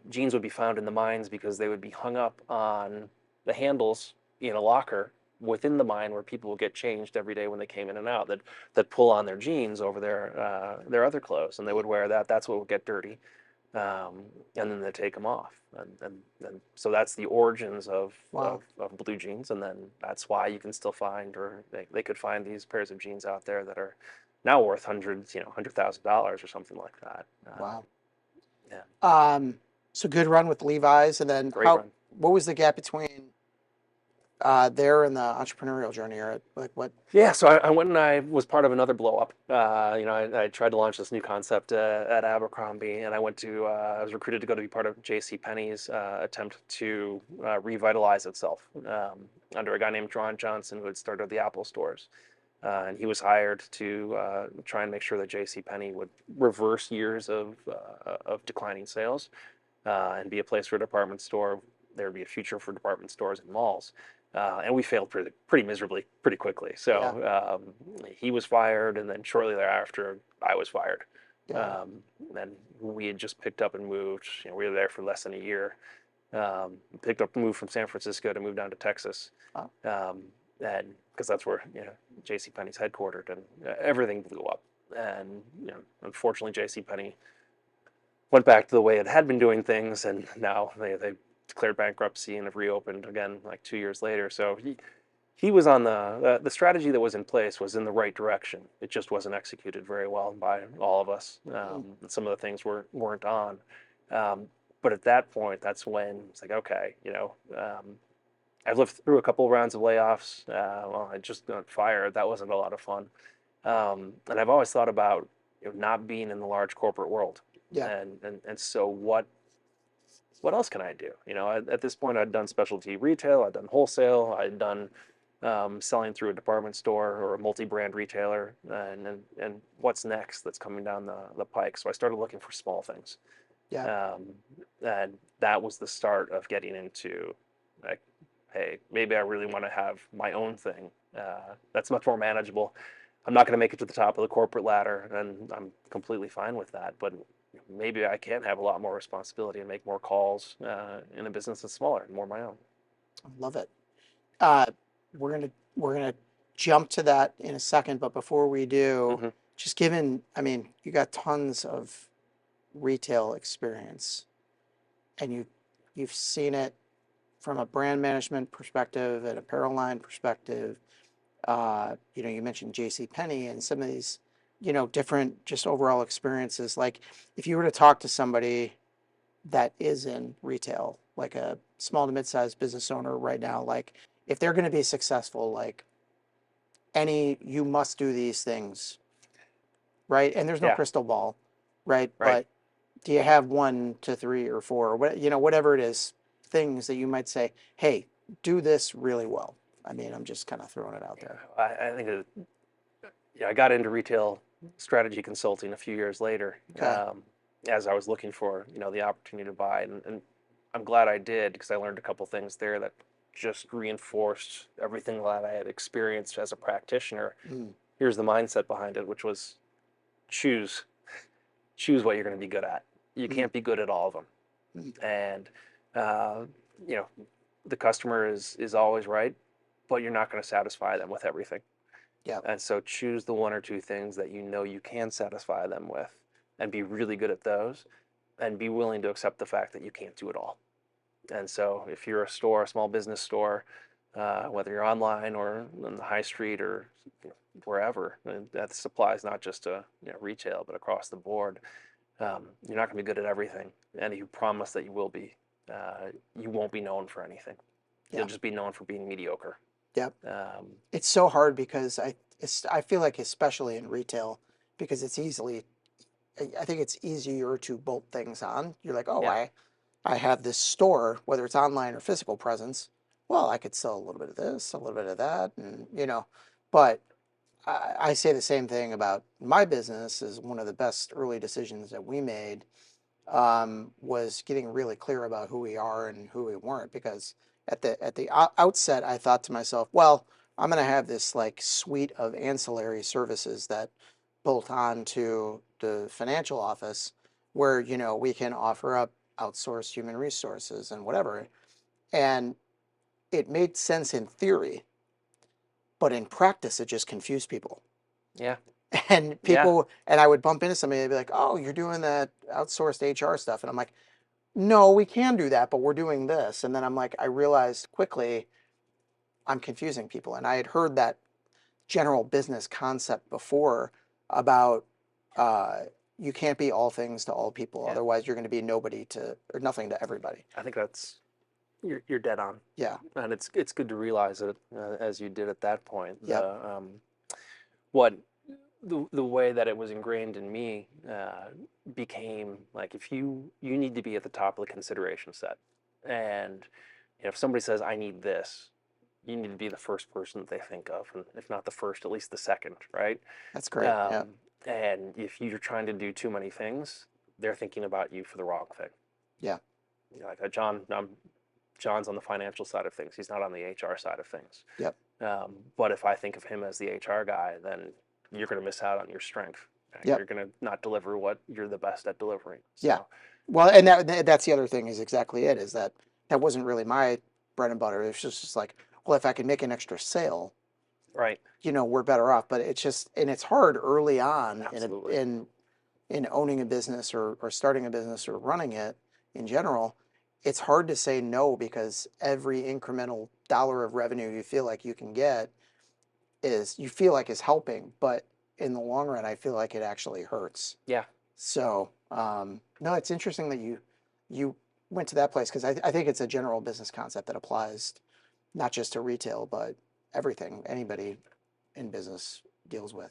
jeans would be found in the mines because they would be hung up on the handles in a locker within the mine where people would get changed every day when they came in and out that pull on their jeans over their other clothes, and they would wear that. That's what would get dirty, and then they take them off, and so that's the origins Wow. of blue jeans, and then that's why you can still find, or they could find these pairs of jeans out there that are now worth hundreds, $100,000 or something like that. Wow. Yeah, So good run with Levi's, and then great run. what was the gap between there and the entrepreneurial journey, or like what? Yeah, so I went and I was part of another blow up. I tried to launch this new concept at Abercrombie, and I was recruited to go to be part of J.C. Penney's attempt to revitalize itself under a guy named Ron Johnson who had started the Apple stores. And he was hired to try and make sure that J.C. Penney would reverse years of declining sales and be a place for a department store. There would be a future for department stores and malls. And we failed pretty miserably pretty quickly. Yeah. So he was fired, and then shortly thereafter, I was fired. Yeah. And we had just picked up and moved. We were there for less than a year. Picked up, moved from San Francisco to move down to Texas, Wow. and because that's where J.C. Penney's headquartered, and everything blew up. And unfortunately, J.C. Penney went back to the way it had been doing things, and now they declared bankruptcy and have reopened again like 2 years later. So he was on the strategy that was in place was in the right direction. It just wasn't executed very well by all of us. And some of the things weren't on. But at that point, that's when it's like, okay, I've lived through a couple of rounds of layoffs. Well, I just got fired. That wasn't a lot of fun. And I've always thought about not being in the large corporate world. Yeah. And so what else can I do? At this point, I'd done specialty retail, I'd done wholesale, I'd done selling through a department store or a multi-brand retailer, and what's next that's coming down the pike. So I started looking for small things. Yeah. And that was the start of getting into, like, hey, maybe I really want to have my own thing that's much more manageable. I'm not going to make it to the top of the corporate ladder, and I'm completely fine with that. But maybe I can have a lot more responsibility and make more calls in a business that's smaller and more my own. I love it. Uh, we're gonna jump to that in a second, but before we do, Mm-hmm. just given, I mean, you got tons of retail experience, and you've seen it from a brand management perspective, an apparel line perspective. You mentioned J.C. Penney and some of these, different just overall experiences. Like, if you were to talk to somebody that is in retail, like a small to mid-sized business owner right now, like if they're going to be successful, like you must do these things, right? And there's no Yeah, crystal ball, right? right. But do you have 1 to 3 or 4, or whatever it is, things that you might say, hey, do this really well? I mean, I'm just kind of throwing it out there. I think yeah, I got into retail strategy consulting a few years later, Okay. as I was looking for, the opportunity to buy, and I'm glad I did because I learned a couple things there that just reinforced everything that I had experienced as a practitioner. Mm, Here's the mindset behind it, which was choose choose what you're going to be good at. You mm, can't be good at all of them, mm. and uh, you know the customer is always right, but you're not going to satisfy them with everything. Yeah. And so choose the one or two things that you can satisfy them with and be really good at those and be willing to accept the fact that you can't do it all. And so if you're a store, a small business store, whether you're online or on the high street or wherever, and that applies not just to retail, but across the board, you're not going to be good at everything. And if you promise that you will be, you won't be known for anything. You'll Yeah. just be known for being mediocre. Yep. Um, It's so hard because I feel like especially in retail because it's easily I think it's easier to bolt things on. You're like, oh, yeah, I have this store, whether it's online or physical presence. Well, I could sell a little bit of this, a little bit of that, and but I say the same thing about my business. Is one of the best early decisions that we made was getting really clear about who we are and who we weren't. Because at the outset, I thought to myself, well, I'm going to have this like suite of ancillary services that bolt on to the financial office, where we can offer up outsourced human resources and whatever. And it made sense in theory, but in practice, it just confused people. yeah, And yeah, I would bump into somebody, they'd be like, oh, you're doing that outsourced HR stuff. And I'm like, no, we can do that, but we're doing this. And then I'm like, I realized quickly I'm confusing people. And I had heard that general business concept before about uh, you can't be all things to all people. yeah. Otherwise, you're going to be nobody to or nothing to everybody. I think that's you're dead on, Yeah. and it's good to realize it as you did at that point. Yep. What the way that it was ingrained in me became like if you need to be at the top of the consideration set, and if somebody says I need this, you need to be the first person that they think of, and if not the first, at least the second, right? That's great. Yeah. Um, and if you're trying to do too many things, they're thinking about you for the wrong thing. Yeah. Like John's on the financial side of things. He's not on the HR side of things. Yep. But if I think of him as the HR guy, then you're going to miss out on your strength. Right? Yep. You're going to not deliver what you're the best at delivering. Yeah. So, Well, and that's the other thing is exactly it is that wasn't really my bread and butter. It was just like, well, if I can make an extra sale, right. we're better off. But it's just, and it's hard early on Absolutely. in owning a business or starting a business or running it in general. It's hard to say no because every incremental dollar of revenue you feel like you can get is helping, but in the long run, I feel like it actually hurts. Yeah. So, no, it's interesting that you went to that place because I think it's a general business concept that applies not just to retail, but everything anybody in business deals with.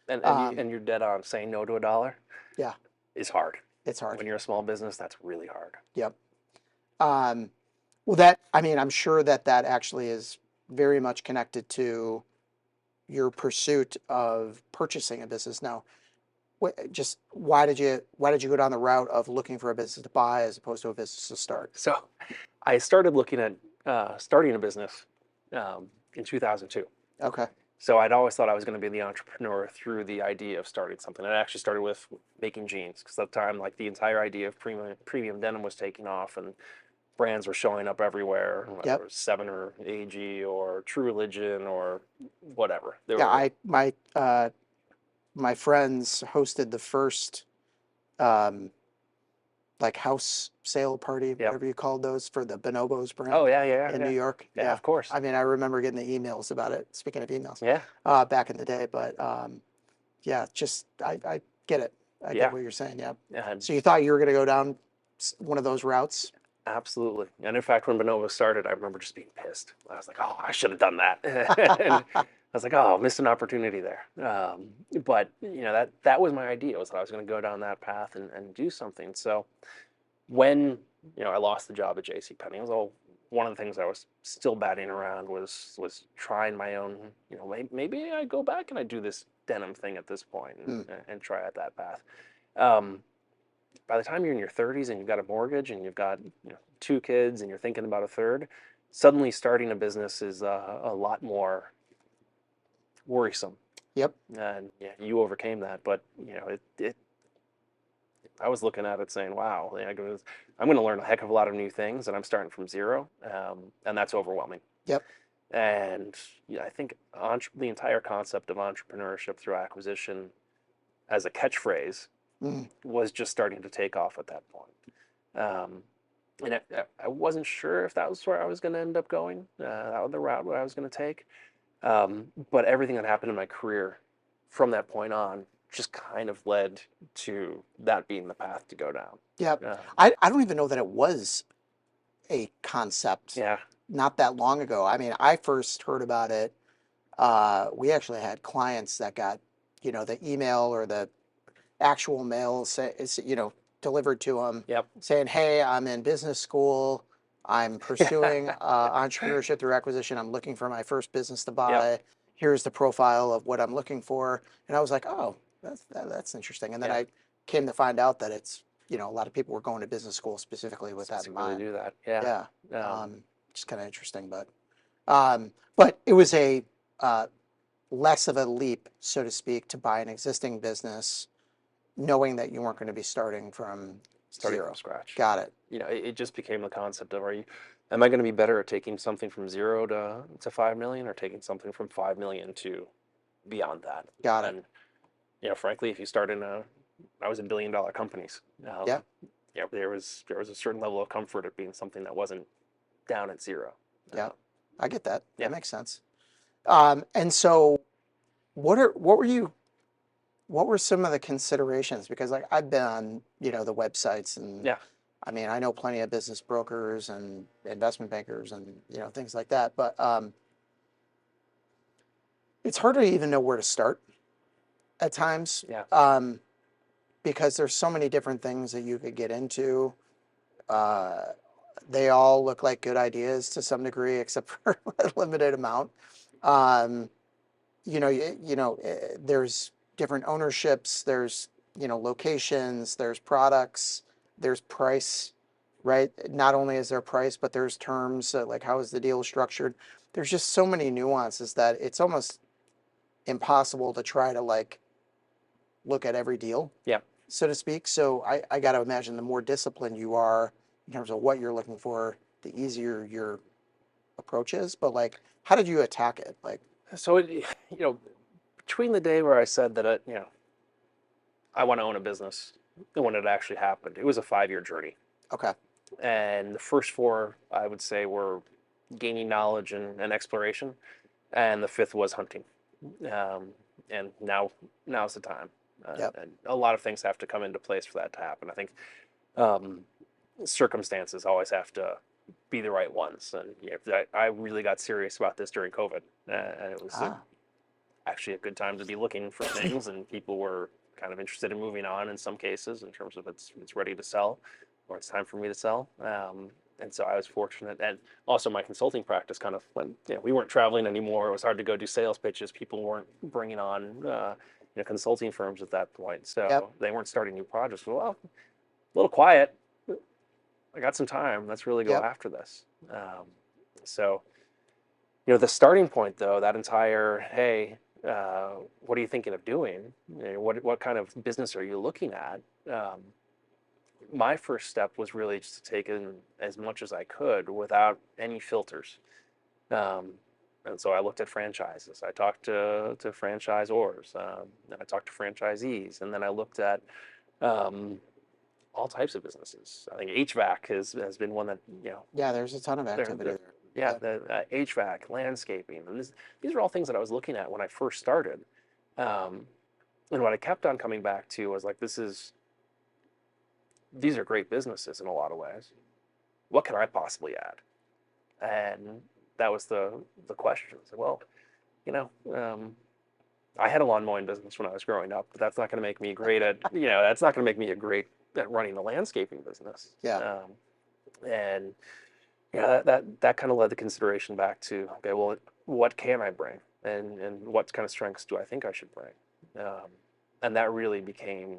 And you're dead on. Saying no to a dollar Yeah, is hard. it's hard. When you're a small business, that's really hard. Yep. Um, I mean, I'm sure that actually is very much connected to your pursuit of purchasing a business. Now, just why did you go down the route of looking for a business to buy as opposed to a business to start? So I started looking at starting a business in 2002. Okay. So I'd always thought I was going to be the entrepreneur through the idea of starting something. I actually started with making jeans because at the time, like the entire idea of premium denim was taking off and brands were showing up everywhere, whether it Yep. was Seven or AG or True Religion or whatever. There Yeah, were, my friends hosted the first um, like house sale party, yep. whatever you called those, for the Bonobos brand Oh yeah, yeah, in New yeah, York. yeah. Yeah. Of course. I mean, I remember getting the emails about it. Speaking of emails, Yeah, back in the day, but yeah, just I get it. I get yeah, what you're saying. Yeah. and So you thought you were going to go down one of those routes? absolutely. And in fact, when Bonobo started, I remember just being pissed. I was like, oh, I should have done that. And I was like, oh, missed an opportunity there. But that was my idea, was that I was going to go down that path and do something. So when I lost the job at JCPenney, it was all one of the things I was still batting around was trying my own. Maybe I go back and I do this denim thing at this point Mm. and try out that path. Um, by the time you're in your 30s and you've got a mortgage and you've got, you know, 2 kids and you're thinking about a third, suddenly starting a business is a lot more worrisome. Yep. And yeah, you overcame that, but you know, I was looking at it saying, wow, I'm going to learn a heck of a lot of new things and I'm starting from zero. And that's overwhelming. Yep. And yeah, I think the entire concept of entrepreneurship through acquisition as a catchphrase Mm. was just starting to take off at that point. And I wasn't sure if that was where I was going to end up going, that was the route where I was going to take. But everything that happened in my career from that point on just kind of led to that being the path to go down. Yep. Uh, I don't even know that it was a concept yeah. not that long ago. I mean, I first heard about it. We actually had clients that got, the email or the actual mail delivered to them Yep. saying, "Hey, I'm in business school. I'm pursuing entrepreneurship through acquisition. I'm looking for my first business to Yep. buy. Here's the profile of what I'm looking for." And I was like, "Oh, that's interesting." And then Yeah. I came to find out that it's, a lot of people were going to business school specifically with that in Specifically mind. do that. Yeah. Yeah, Um, just kind of interesting, but it was a less of a leap, so to speak, to buy an existing business, knowing that you weren't going to be starting from Starting from zero. scratch. Got it. You know, it just became the concept of am I going to be better at taking something from 0 to 5 million or taking something from 5 million to beyond that? Got it. And, you know, frankly, if you start I was in $1 billion companies. Yeah. Yeah, there was a certain level of comfort of being something that wasn't down at 0. Yeah. I get that. Yeah. That makes sense. And so what were some of the considerations? Because like I've been on, the websites and Yeah. I mean, I know plenty of business brokers and investment bankers and, things like that, but it's hard to even know where to start at times. Yeah. Because there's so many different things that you could get into. Uh, they all look like good ideas to some degree, except for a limited amount. Um, there's different ownerships, there's, locations, there's products, there's price, right? Not only is there price, but there's terms, like how is the deal structured? There's just so many nuances that it's almost impossible to try to like look at every deal, Yeah. so to speak. So I got to imagine the more disciplined you are in terms of what you're looking for, the easier your approach is. But like, how did you attack it? Like, So, between the day where I said that, I want to own a business and when it actually happened, it was a 5-year journey. okay, And the first 4, I would say, were gaining knowledge and exploration. And the 5th was hunting. And now's the time. yep, And a lot of things have to come into place for that to happen. I think um, circumstances always have to be the right ones. And I really got serious about this during COVID, and it was actually a good time to be looking for things, and people were kind of interested in moving on in some cases in terms of it's ready to sell, or it's time for me to sell. And so I was fortunate, and also my consulting practice kind of went. We weren't traveling anymore. It was hard to go do sales pitches. People weren't bringing on consulting firms at that point, yep, so they weren't starting new projects. Well, a little quiet. I got some time. Let's really go yep, after this. So, the starting point, though, that entire, hey, what are you thinking of doing? What kind of business are you looking at? My first step was really just to take in as much as I could without any filters. Um, and so I looked at franchises. I talked to franchisors, and I talked to franchisees, and then I looked at um, all types of businesses. I think HVAC has been one that yeah. There's a ton of they're, activity they're there. yeah, the HVAC, landscaping, and these are all things that I was looking at when I first started. Um, and what I kept on coming back to was like, these are great businesses in a lot of ways. What can I possibly add? And that was the question. So, well, you know, um, I had a lawn mowing business when I was growing up, but that's not going to make me great at, that's not going to make me a great at running a landscaping business. Yeah, And yeah, that kind of led the consideration back to, okay, well, what can I bring, and what kind of strengths do I think I should bring? And that really became,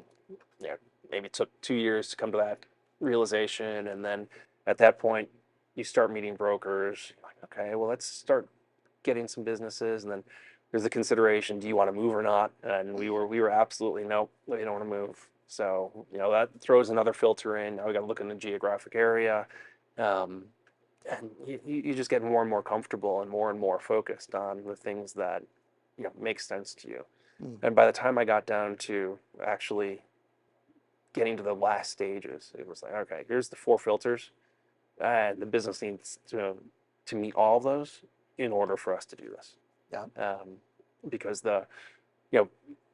maybe it took 2 years to come to that realization. And then at that point, you start meeting brokers. You're like, okay, well, let's start getting some businesses. And then there's the consideration, do you want to move or not? And we were absolutely, no, we don't want to move. So, that throws another filter in. Now we got to look in the geographic area. Um, and you just get more and more comfortable and more focused on the things that, make sense to you. Mm. And by the time I got down to actually getting to the last stages, it was like, okay, here's the 4 filters, and the business needs to meet all of those in order for us to do this. Yeah. Because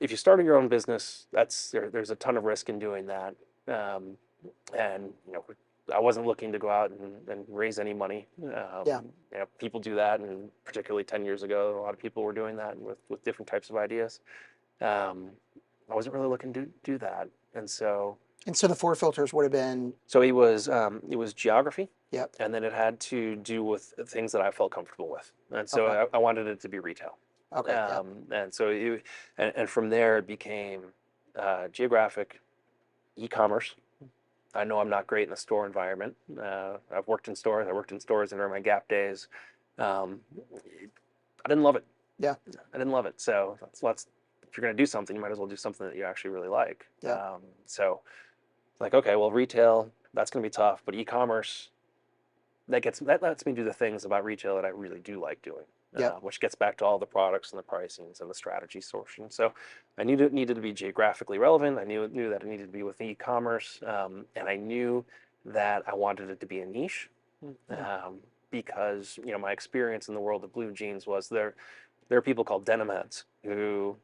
if you start your own business, there's a ton of risk in doing that. And I wasn't looking to go out and raise any money. Yeah. People do that, and particularly 10 years ago, a lot of people were doing that with different types of ideas. I wasn't really looking to do that, and so the 4 filters would have been. so it was geography, Yep. and then it had to do with things that I felt comfortable with, and so Okay. I wanted it to be retail. Okay. Yep. And so and from there it became geographic, e-commerce. I know I'm not great in the store environment. I've worked in stores. I worked in stores during my Gap days. I didn't love it. Yeah. I didn't love it. So if you're going to do something, you might as well do something that you actually really like. Yeah. So like, okay, well, retail, that's going to be tough, but e-commerce, that lets me do the things about retail that I really do like doing. Yep. Which gets back to all the products and the pricings and the strategy sourcing. So I knew it needed to be geographically relevant. I knew that it needed to be with e-commerce, and I knew that I wanted it to be a niche, because my experience in the world of blue jeans was there are people called denim heads who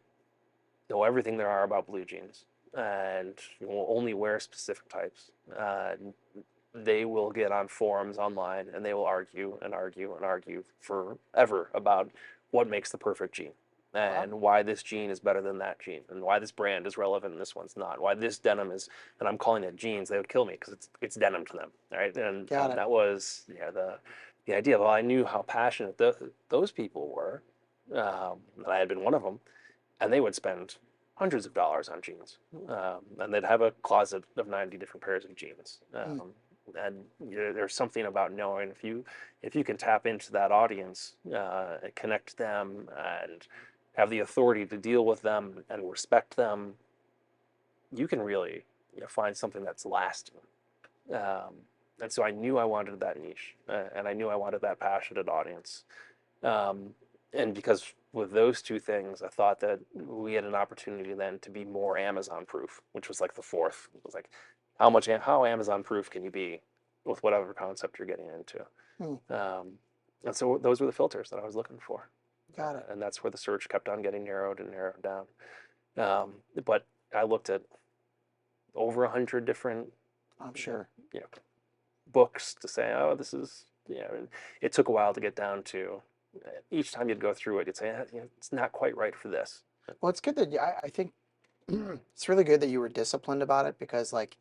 know everything there are about blue jeans and will only wear specific types. They will get on forums online and they will argue and argue and argue forever about what makes the perfect jean and why this jean is better than that jean and why this brand is relevant and this one's not, why this denim is, and I'm calling it jeans. They would kill me because it's denim to them, right? And that was the idea. Well, I knew how passionate those people were, and I had been one of them, and they would spend hundreds of dollars on jeans, and they'd have a closet of 90 different pairs of jeans. And there's something about knowing if you can tap into that audience, and connect them and have the authority to deal with them and respect them, you can really find something that's lasting. And so I knew I wanted that niche, and I knew I wanted that passionate audience. And because with those two things, I thought that we had an opportunity then to be more Amazon proof, which was like the fourth. It was like, how Amazon proof can you be with whatever concept you're getting into? And so those were the filters that I was looking for. Got it. And that's where the search kept on getting narrowed and narrowed down. But I looked at over 100 different, I'm sure. books to say, oh, this is, and it took a while to get down to. Each time you'd go through it, you'd say, it's not quite right for this. Well, it's good that I think it's really good that you were disciplined about it because, like,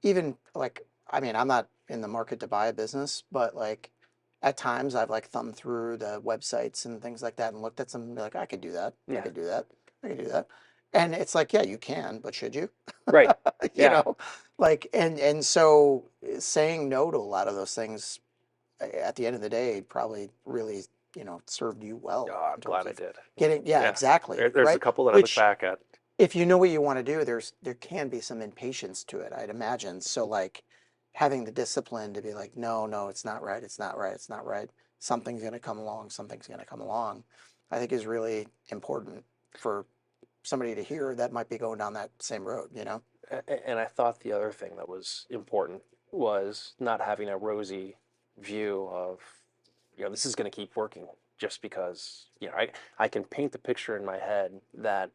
even like, I mean, I'm not in the market to buy a business, but like at times I've like thumbed through the websites and things like that and looked at some and be like, I could do that. I could do that. I could do that. And it's like, yeah, you can, but should you? Right. You know, like, and so saying no to a lot of those things at the end of the day probably really, served you well. Oh, I'm in glad terms I of did. Yeah, exactly. There's Right? a couple that I look back at. If you know what you want to do, there can be some impatience to it, I'd imagine. So like having the discipline to be like, no, it's not right, it's not right, it's not right. Something's going to come along, something's going to come along, I think is really important for somebody to hear that might be going down that same road, And I thought the other thing that was important was not having a rosy view of, this is going to keep working just because, I can paint the picture in my head that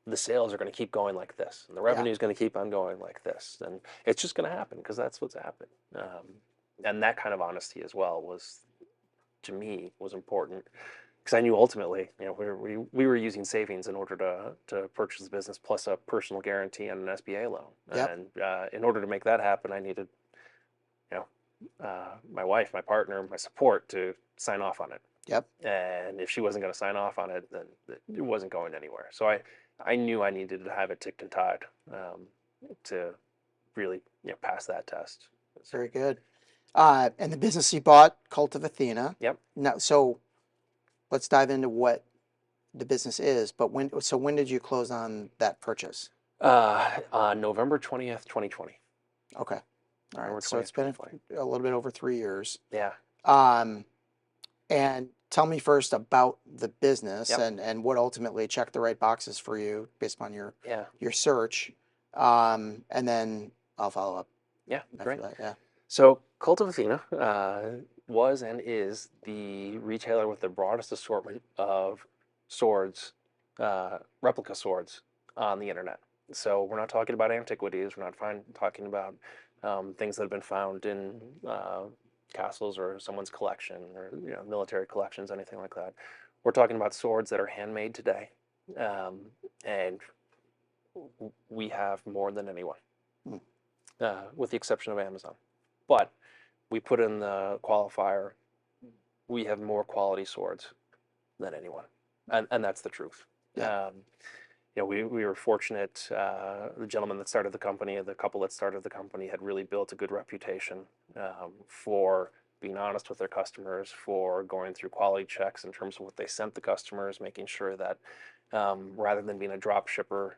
the sales are going to keep going like this, and the revenue is going to keep on going like this, and it's just going to happen because that's what's happened. And that kind of honesty as well was, to me, was important because I knew ultimately, we were using savings in order to purchase the business plus a personal guarantee and an SBA loan. Yep. And in order to make that happen, I needed, my wife, my partner, my support to sign off on it. Yep. And if she wasn't going to sign off on it, then it wasn't going anywhere. So I knew I needed to have it ticked and tied to really pass that test. Very good. And the business you bought, Cult of Athena. Yep. Now, so let's dive into what the business is. But when did you close on that purchase? On November 20th, 2020. Okay. All November right. So it's 20th, been 2020. a little bit over 3 years. Yeah. And tell me first about the business Yep. and what ultimately checked the right boxes for you based upon your Yeah. search. And then I'll follow up Yeah. after Great. that. Yeah. So Cult of Athena was and is the retailer with the broadest assortment of swords, replica swords on the internet. So we're not talking about antiquities. We're not talking about things that have been found in castles or someone's collection or military collections, anything like that. We're talking about swords that are handmade today, and we have more than anyone, Hmm. with the exception of Amazon. But we put in the qualifier, we have more quality swords than anyone, and that's the truth. Yeah. We were fortunate. The gentleman that started the company, the couple that started the company, had really built a good reputation for being honest with their customers, for going through quality checks in terms of what they sent the customers, making sure that rather than being a drop shipper,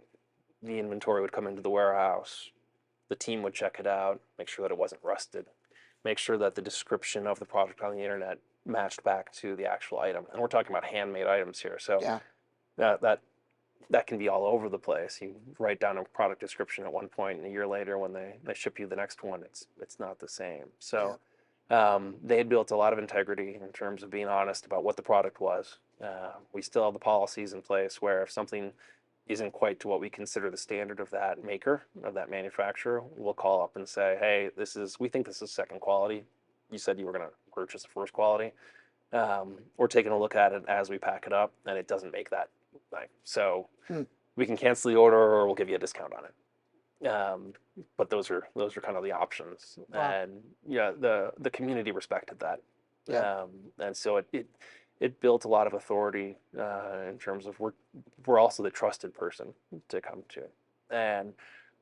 the inventory would come into the warehouse, the team would check it out, make sure that it wasn't rusted, make sure that the description of the product on the internet matched back to the actual item. And we're talking about handmade items here, so Yeah. that can be all over the place. You write down a product description at one point, and a year later, when they ship you the next one, it's not the same. So they had built a lot of integrity in terms of being honest about what the product was. We still have the policies in place where if something isn't quite to what we consider the standard of that maker, of that manufacturer, we'll call up and say, hey, we think this is second quality. You said you were going to purchase the first quality. We're taking a look at it as we pack it up, and it doesn't make that thing. So we can cancel the order, or we'll give you a discount on it. But those are kind of the options. Wow. And yeah, the community respected that. Yeah. And so it built a lot of authority in terms of we're also the trusted person to come to. And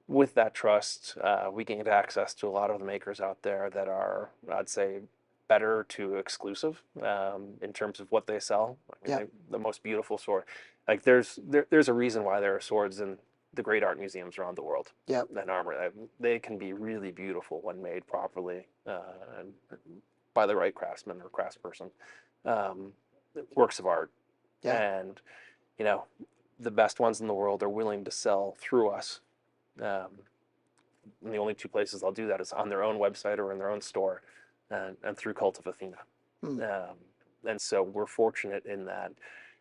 with that trust, we gained access to a lot of the makers out there that are, I'd say, better to exclusive in terms of what they sell. I mean, the most beautiful sword. Like there's a reason why there are swords in the great art museums around the world. Yep. And armor, they can be really beautiful when made properly and by the right craftsman or craftsperson. Works of art. Yeah. And the best ones in the world are willing to sell through us. And the only two places they'll do that is on their own website or in their own store, and through Cult of Athena. And so we're fortunate in that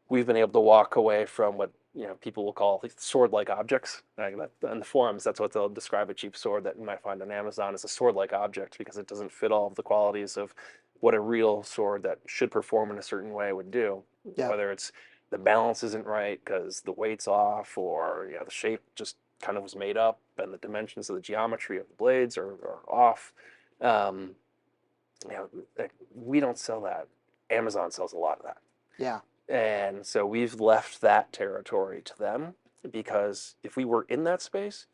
we've been able to walk away from what people will call sword-like objects. In the forums, that's what they'll describe a cheap sword that you might find on Amazon as a sword-like object, because it doesn't fit all of the qualities of what a real sword that should perform in a certain way would do. Yeah. Whether it's the balance isn't right because the weight's off, or the shape just kind of was made up, and the dimensions of the geometry of the blades are off. We don't sell that. Amazon sells a lot of that. Yeah. And so we've left that territory to them, because if we were in that space,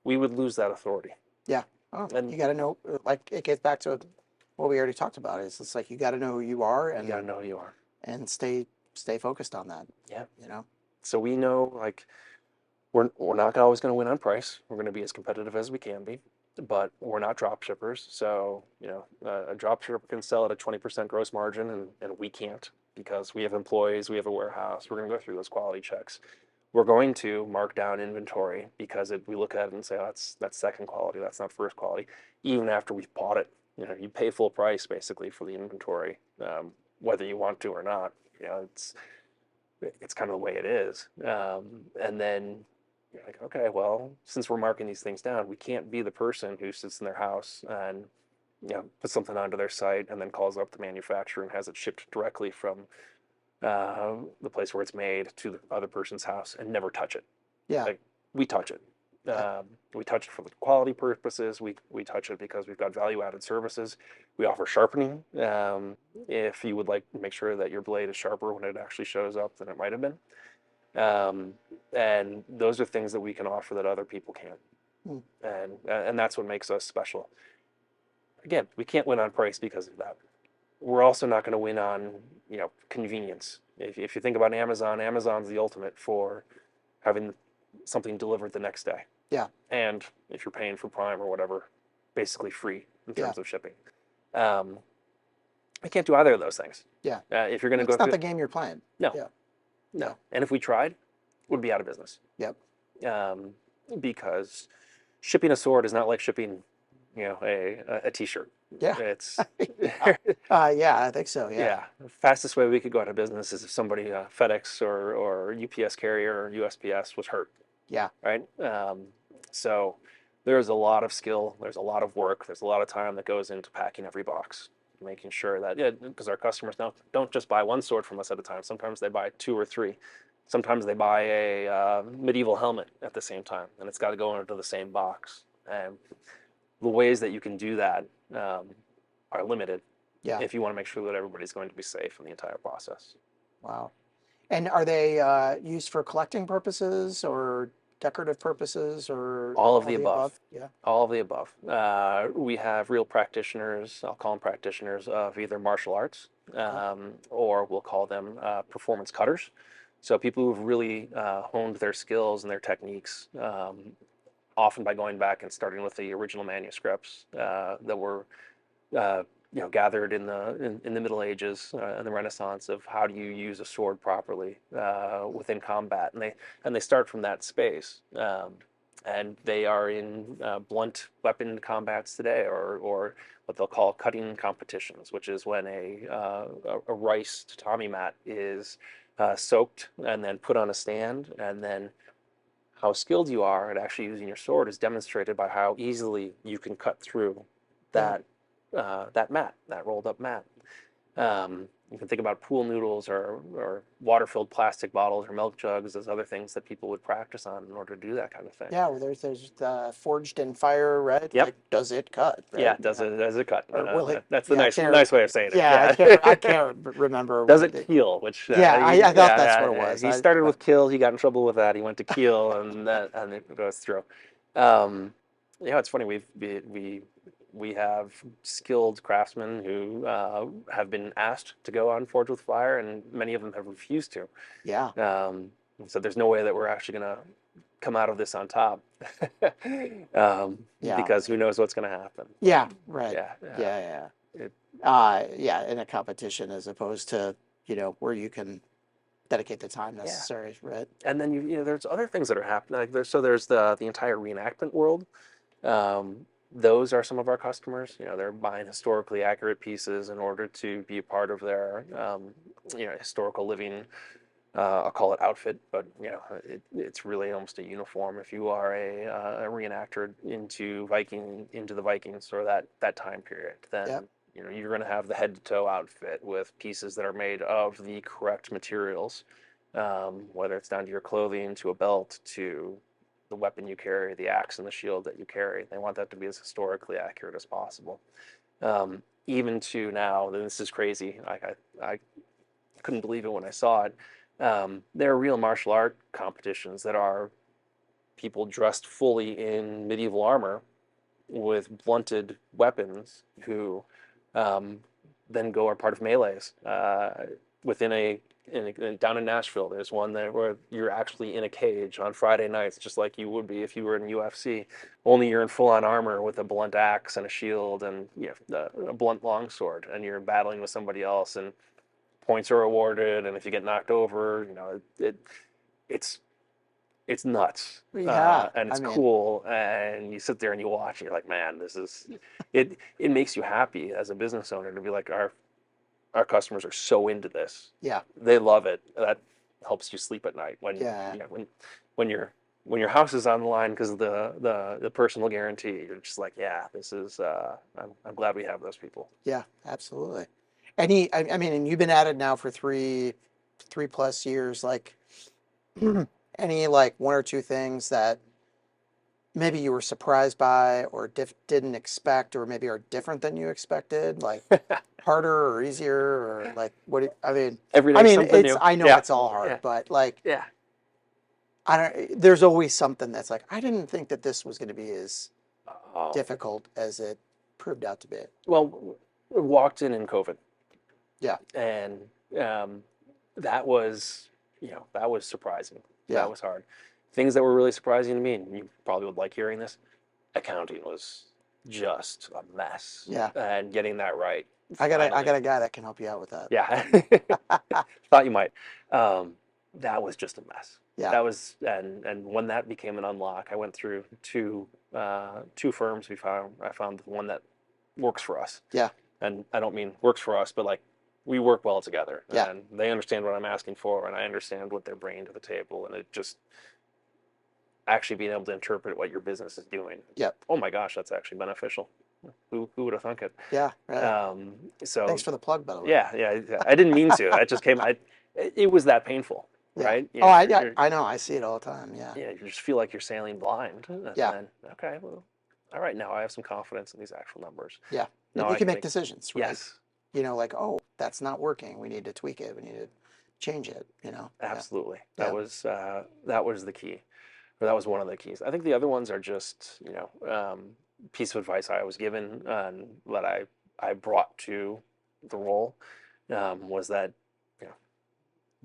we would lose that authority. Yeah. Oh, and you got to know, like it gets back to what we already talked about. It's like you got to know who you are, and you got to know who you are, and stay focused on that. Yeah. So we know, like, we're not always going to win on price. We're going to be as competitive as we can be, but we're not drop shippers. So a drop shipper can sell at a 20% gross margin, and we can't, because we have employees, we have a warehouse. We're going to go through those quality checks. We're going to mark down inventory because we look at it and say, oh, that's second quality, that's not first quality, even after we've bought it. You pay full price basically for the inventory, whether you want to or not. It's kind of the way it is. And then you're like, okay, well, since we're marking these things down, we can't be the person who sits in their house and puts something onto their site and then calls up the manufacturer and has it shipped directly from the place where it's made to the other person's house and never touch it. Yeah. Like, we touch it. We touch it for the quality purposes. We touch it because we've got value-added services. We offer sharpening. If you would like to make sure that your blade is sharper when it actually shows up than it might have been. And those are things that we can offer that other people can't. Mm. And that's what makes us special. Again, we can't win on price because of that. We're also not going to win on, convenience. If you think about Amazon, Amazon's the ultimate for having something delivered the next day. Yeah. And if you're paying for Prime or whatever, basically free in terms of shipping. I can't do either of those things. Yeah. If you're going to go It's not the game you're playing. No. Yeah. No. And if we tried, we'd be out of business. Yep. Because shipping a sword is not like shipping, a t-shirt. Yeah. It's yeah, I think so. Yeah. yeah. The fastest way we could go out of business is if somebody, FedEx or UPS carrier or USPS was hurt. Yeah. Right. So there's a lot of skill. There's a lot of work. There's a lot of time that goes into packing every box, making sure that, because our customers don't just buy one sword from us at a time. Sometimes they buy 2 or 3. Sometimes they buy a medieval helmet at the same time, and it's got to go into the same box. And the ways that you can do that are limited. Yeah. If you want to make sure that everybody's going to be safe in the entire process. Wow. And are they used for collecting purposes or decorative purposes or all of the above? Yeah. All of the above. We have real practitioners, I'll call them practitioners of either martial arts, or we'll call them performance cutters. So people who've really honed their skills and their techniques, often by going back and starting with the original manuscripts that were gathered in the Middle Ages and the Renaissance of how do you use a sword properly within combat, and they start from that space, and they are in blunt weapon combats today, or what they'll call cutting competitions, which is when a rice tatami mat is soaked and then put on a stand, and then how skilled you are at actually using your sword is demonstrated by how easily you can cut through that mat, that rolled up mat. You can think about pool noodles or water-filled plastic bottles or milk jugs as other things that people would practice on in order to do that kind of thing. Yeah, well, there's the forged in fire, right? Yep. Like, does it cut? Right? Yeah, does it cut? That's the nice way of saying it. Yeah, I can't remember. Does it kill? Which I thought that's what it was. He started with kill. He got in trouble with that. He went to keel, and it goes through. It's funny. We have skilled craftsmen who have been asked to go on Forge with Fire, and many of them have refused to. Yeah. So there's no way that we're actually going to come out of this on top. Because who knows what's going to happen. Yeah. Right. Yeah. In a competition as opposed to where you can dedicate the time necessary, right? And then there's other things that are happening. Like there's the entire reenactment world. Those are some of our customers. They're buying historically accurate pieces in order to be a part of their, historical living. I'll call it outfit, but it's really almost a uniform. If you are a reenactor into the Vikings or that time period, then you're going to have the head to toe outfit with pieces that are made of the correct materials, whether it's down to your clothing, to a belt, to the weapon you carry, the axe and the shield that you carry. They want that to be as historically accurate as possible. Even to now, and this is crazy. I couldn't believe it when I saw it. There are real martial art competitions that are people dressed fully in medieval armor with blunted weapons who then are part of melees within down in Nashville. There's one there where you're actually in a cage on Friday nights, just like you would be if you were in UFC. Only you're in full-on armor with a blunt axe and a shield and a blunt longsword, and you're battling with somebody else, and points are awarded. And if you get knocked over, it's nuts. And it's cool. And you sit there and you watch, and you're like, man, this is it. It makes you happy as a business owner to be like, our customers are so into this. Yeah. They love it. That helps you sleep at night when your house is on the line because of the personal guarantee. You're just like, yeah, this is I'm glad we have those people. Yeah, absolutely. And and you've been at it now for three plus years, like any like one or two things that maybe you were surprised by or didn't expect or maybe are different than you expected, like harder or easier or like Every I day mean something it's new. I know Yeah, it's all hard, yeah, but like yeah. I don't there's always something that's like I didn't think that this was going to be as Oh, difficult as it proved out to be. well, walked in COVID, Yeah. and um, that was, that was surprising. Yeah. That was hard. Things that were really surprising to me, and you probably would like hearing this, accounting was just a mess, Yeah. and getting that right I finally. got a guy that can help you out with that. Yeah, thought you might. Um, that was just a mess. Yeah. That was, and when that became an unlock, I went through two firms. I found the one that works for us, Yeah. and I don't mean works for us, but like we work well together, Yeah. and they understand what I'm asking for, and I understand what they're bringing to the table, and it just actually being able to interpret what your business is doing. Yep. Oh my gosh, that's actually beneficial. Who would have thunk it? Yeah. Right. So Thanks for the plug, by the way. yeah, I didn't mean to. It just came. It was that painful, Yeah. right? Oh, I know. I see it all the time. Yeah. Yeah, you just feel like you're sailing blind, and Yeah. then okay, well, all right, now I have some confidence in these actual numbers. Yeah. Now You I can can make make decisions, right? yes, You know, like, oh, that's not working. We need to tweak it. We need to change it, you know? Yeah. absolutely. Yeah. That was the key, or that was one of the keys. I think the other ones are just piece of advice I was given and that I brought to the role was that you know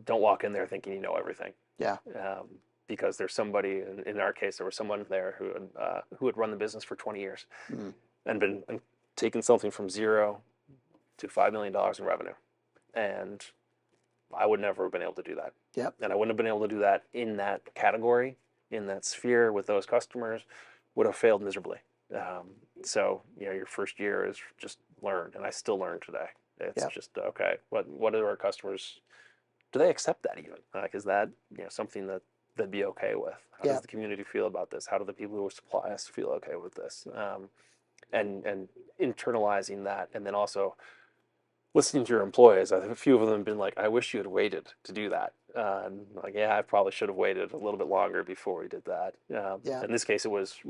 don't walk in there thinking you know everything. Yeah. Because there's somebody in our case there was someone there who had run the business for 20 years Mm. and taken something from zero to $5 million in revenue, and I would never have been able to do that. Yep. And I wouldn't have been able to do that in that category, in that sphere with those customers. Would have failed miserably. So your first year is just learn, and I still learn today. It's Yep. just okay. What do our customers? Do they accept that even? Like, is that something that they'd be okay with? How does Yep. the community feel about this? How do the people who supply us feel okay with this? And internalizing that, and then also listening to your employees. I think a few of them have been like, "I wish you had waited to do that." And like, yeah, I probably should have waited a little bit longer before we did that. Yeah. In this case, it was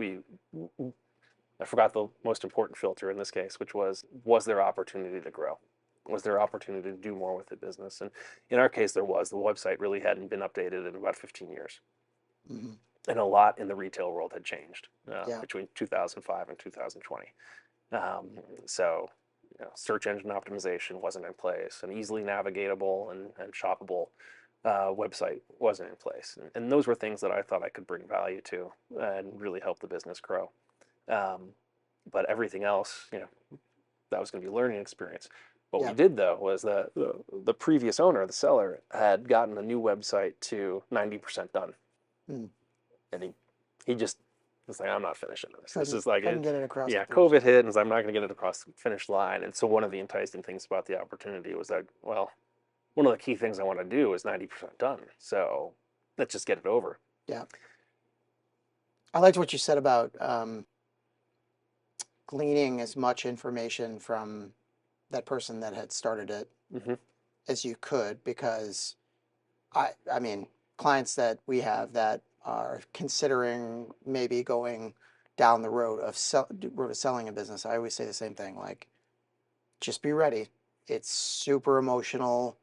I forgot the most important filter in this case, which was there opportunity to grow? Was there opportunity to do more with the business? And in our case, there was. The website really hadn't been updated in about 15 years. Mm-hmm. And a lot in the retail world had changed Yeah. between 2005 and 2020. So, search engine optimization wasn't in place, an easily navigatable and shoppable website wasn't in place. And those were things that I thought I could bring value to and really help the business grow. But everything else, that was going to be a learning experience. What Yeah. we did though was the previous owner, the seller, had gotten the new website to 90% done, Mm. and he just was like, I'm not finishing this. This is Couldn't get it across. yeah, the finish COVID hit, and I'm not going to get it across the finish line. And so one of the enticing things about the opportunity was that, well, one of the key things I want to do is 90% done. So let's just get it over. Yeah. I liked what you said about gleaning as much information from that person that had started it Mm-hmm. as you could, because I mean, clients that we have that are considering maybe going down the road of selling a business, I always say the same thing, like, just be ready. It's super emotional.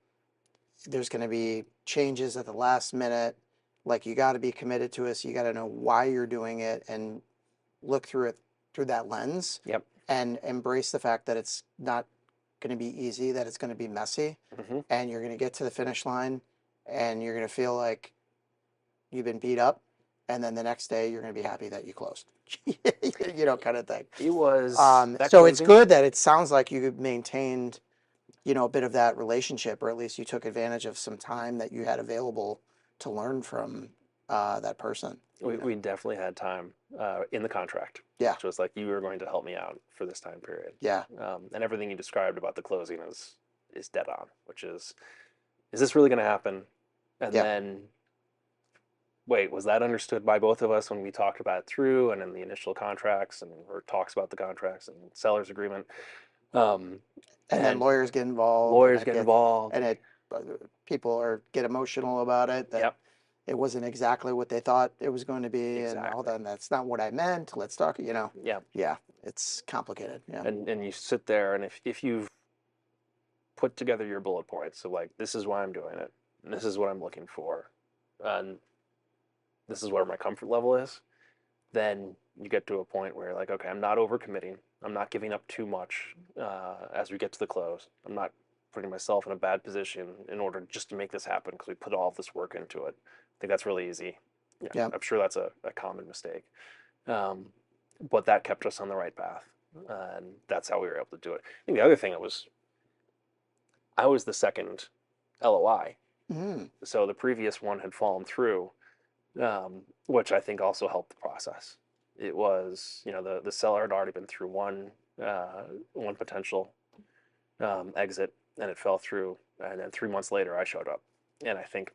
There's going to be changes at the last minute. Like, you got to be committed to it. So you got to know why you're doing it and look through it through that lens Yep. and embrace the fact that it's not going to be easy, that it's going to be messy, Mm-hmm. and you're going to get to the finish line and you're going to feel like you've been beat up. And then the next day you're going to be happy that you closed, kind of thing. It was So it's good that it sounds like you maintained, a bit of that relationship, or at least you took advantage of some time that you had available to learn from that person. We definitely had time in the contract. Yeah. Which was like, you were going to help me out for this time period. Yeah. And everything you described about the closing is dead on, which is this really going to happen? And Yeah. then, wait, was that understood by both of us when we talked about it through and in the initial contracts or talks about the contracts and seller's agreement? And then lawyers get involved. Lawyers get involved. And people get emotional about it. Yep. it wasn't exactly what they thought it was going to be, and all Exactly. that. And that's not what I meant. Let's talk. Yeah. Yeah, it's complicated. Yeah. And you sit there, and if you've put together your bullet points, so like this is why I'm doing it, and this is what I'm looking for, and this is where my comfort level is, then you get to a point where you're like, okay, I'm not overcommitting. I'm not giving up too much as we get to the close. I'm not putting myself in a bad position in order just to make this happen because we put all of this work into it. I think that's really easy. Yeah, Yeah. I'm sure that's a common mistake. Um, but that kept us on the right path. And that's how we were able to do it. I think the other thing I was the second LOI. Mm. So the previous one had fallen through, which I think also helped the process. It was, the seller had already been through one potential exit, and it fell through. And then 3 months later, I showed up, and I think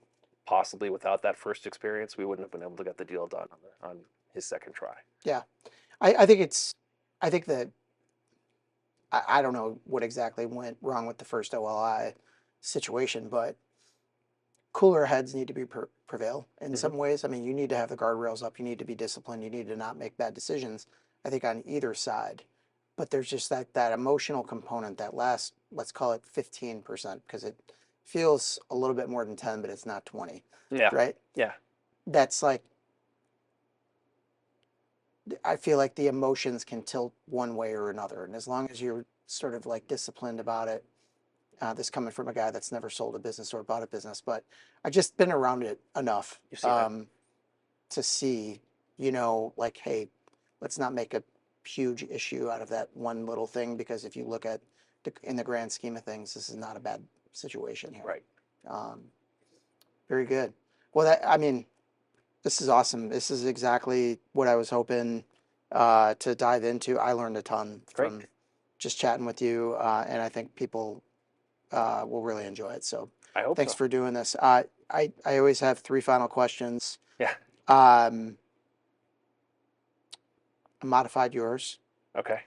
possibly without that first experience, we wouldn't have been able to get the deal done on his second try. Yeah. I think I think that I don't know what exactly went wrong with the first OLI situation, but cooler heads need to be prevail in Hmm. some ways. I mean, you need to have the guardrails up. You need to be disciplined. You need to not make bad decisions. I think on either side, but there's just that emotional component that last, let's call it 15%, because it feels a little bit more than 10, but it's not 20, Yeah, right? yeah, That's like, I feel like the emotions can tilt one way or another, and as long as you're sort of like disciplined about it, this coming from a guy that's never sold a business or bought a business, but I've just been around it enough you've seen it, to see, like, hey, let's not make a huge issue out of that one little thing, because if you look at in the grand scheme of things, this is not a bad situation here. right? Um, very good. Well, I mean, this is awesome. This is exactly what I was hoping to dive into. I learned a ton Great. from just chatting with you, and I think people will really enjoy it. So I hope thanks so. for doing this. I always have three final questions. Yeah. Um, I modified yours Okay.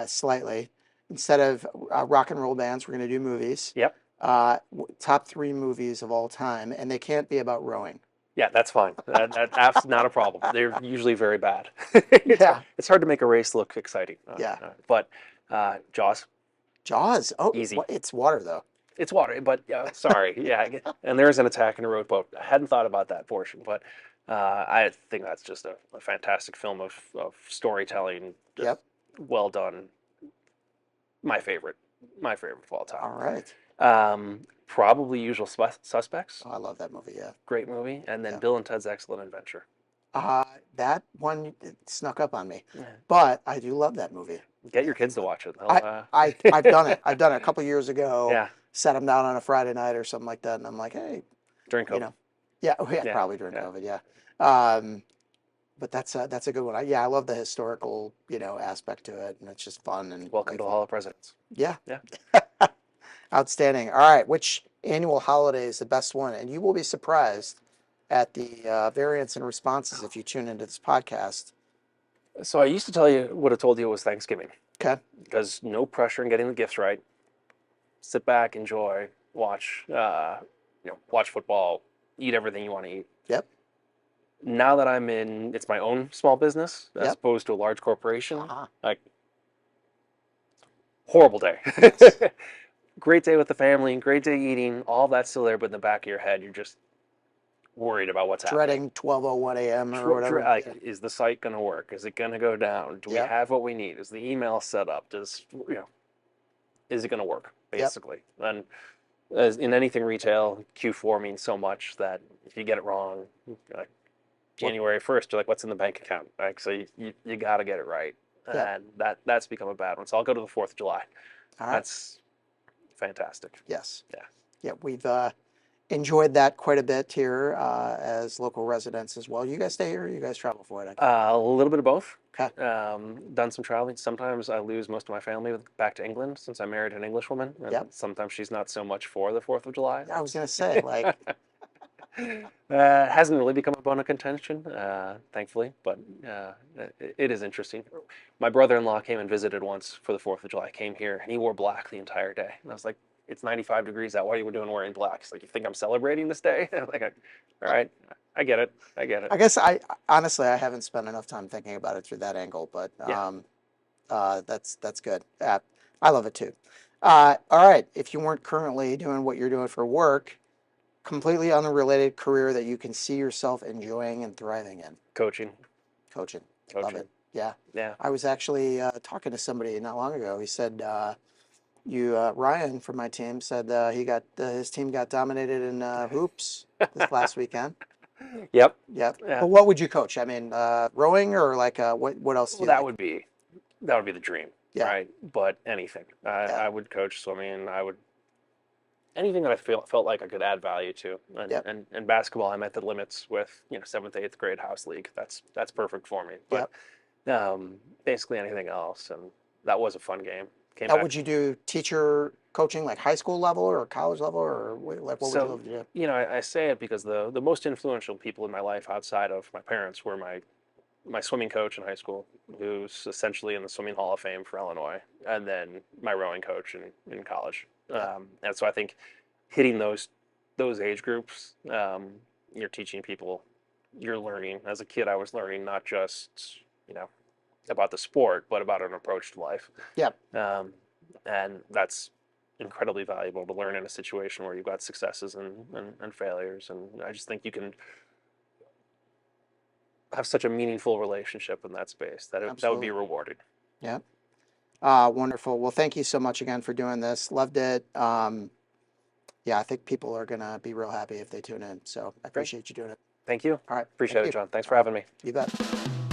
slightly. Instead of rock and roll bands, we're going to do movies. Yep. Top three movies of all time, and they can't be about rowing. Yeah, that's fine. That's not a problem. They're usually very bad. Yeah. It's hard to make a race look exciting. Yeah. But Jaws, Jaws. Oh, easy. it's water though. It's water, but sorry. Yeah, and there's an attack in a rowboat. I hadn't thought about that portion, but I think that's just a fantastic film of storytelling. Just Yep. well done. My favorite. My favorite of all All time. right. Probably Usual Suspects. Oh, I love that movie. Yeah. Great movie. And then Yeah. Bill and Ted's Excellent Adventure. That one it snuck up on me, Yeah. but I do love that movie. Get your kids to watch it. I've done it. I've done it a couple years ago. Yeah, Sat them down on a Friday night or something like that, and I'm like, hey, during you COVID. know, yeah, oh, yeah, Yeah, probably during yeah. COVID, yeah. But that's a good one. I love the historical, aspect to it, and it's just fun and Welcome to the playful. Hall of Presidents. Yeah, Yeah. outstanding. All right, which annual holiday is the best one? And you will be surprised at the variance in responses if you tune into this podcast. So I used to would have told you it was Thanksgiving Okay. because no pressure in getting the gifts right. Sit back, enjoy, watch, watch football, eat everything you want to eat. Yep. Now that it's my own small business as Yep. opposed to a large corporation. Uh-huh. Like, horrible day. Yes. Great day with the family, great day eating, all that's still there, but in the back of your head, you're just worried about what's happening. Dreading 12:01 a.m. or whatever. Like, is the site going to work? Is it going to go down? Do we Yep. have what we need? Is the email set up? Is it going to work? Basically, and as in anything retail, Q4 means so much that if you get it wrong, like January 1st, you're like, what's in the bank account? Like, so you got to get it right, Yep. and that's become a bad one. So I'll go to the 4th of July. All right. That's fantastic. Yes. Yeah. Yeah, we've enjoyed that quite a bit here as local residents as well. You guys stay here or you guys travel for it? A little bit of both. Okay. Done some traveling. Sometimes I lose most of my family back to England since I married an English woman. And Yep. sometimes she's not so much for the 4th of July. I was going to say, like, Hasn't really become a bone of contention, thankfully, but it is interesting. My brother-in-law came and visited once for the 4th of July. Came here and he wore black the entire day. And I was like, it's 95 degrees out. What are you doing wearing black? He's like, you think I'm celebrating this day? I'm like, all right. I get it. I get it. I guess I honestly I haven't spent enough time thinking about it through that angle, but Yeah. that's good. I love it too. All right, if you weren't currently doing what you're doing for work, completely unrelated career that you can see yourself enjoying and thriving in. Coaching. Coaching. Love Coaching. it. Yeah. Yeah. I was actually talking to somebody not long ago. He said Ryan from my team said his team got dominated in hoops this last weekend. Yep. Yep. Yeah. But what would you coach? I mean, rowing or like what else do Well, you like? that would be the dream, Yeah. right? But anything. Yeah. I would coach swimming. I would anything that I felt like I could add value to. Yep. And basketball, I'm at the limits with seventh, eighth grade house league. That's perfect for me. But Yep. basically anything else, and that was a fun game. Came Now, back. would you do teacher coaching like high school level or college level or like what would you So love to do? I say it because the most influential people in my life outside of my parents were my swimming coach in high school, who's essentially in the Swimming Hall of Fame for Illinois, and then my rowing coach in college. Yeah. And so I think hitting those age groups, you're teaching people, you're learning. As a kid, I was learning not just about the sport, but about an approach to life. Yep. And that's incredibly valuable to learn in a situation where you've got successes and failures. And I just think you can have such a meaningful relationship in that space that that would be Absolutely. rewarded. Yeah. Wonderful. Well, thank you so much again for doing this. Loved it. Yeah, I think people are gonna be real happy if they tune in. So I Great. appreciate you doing it. Thank you. All right. Appreciate Thank it, you. John. Thanks All for right. having me. You bet.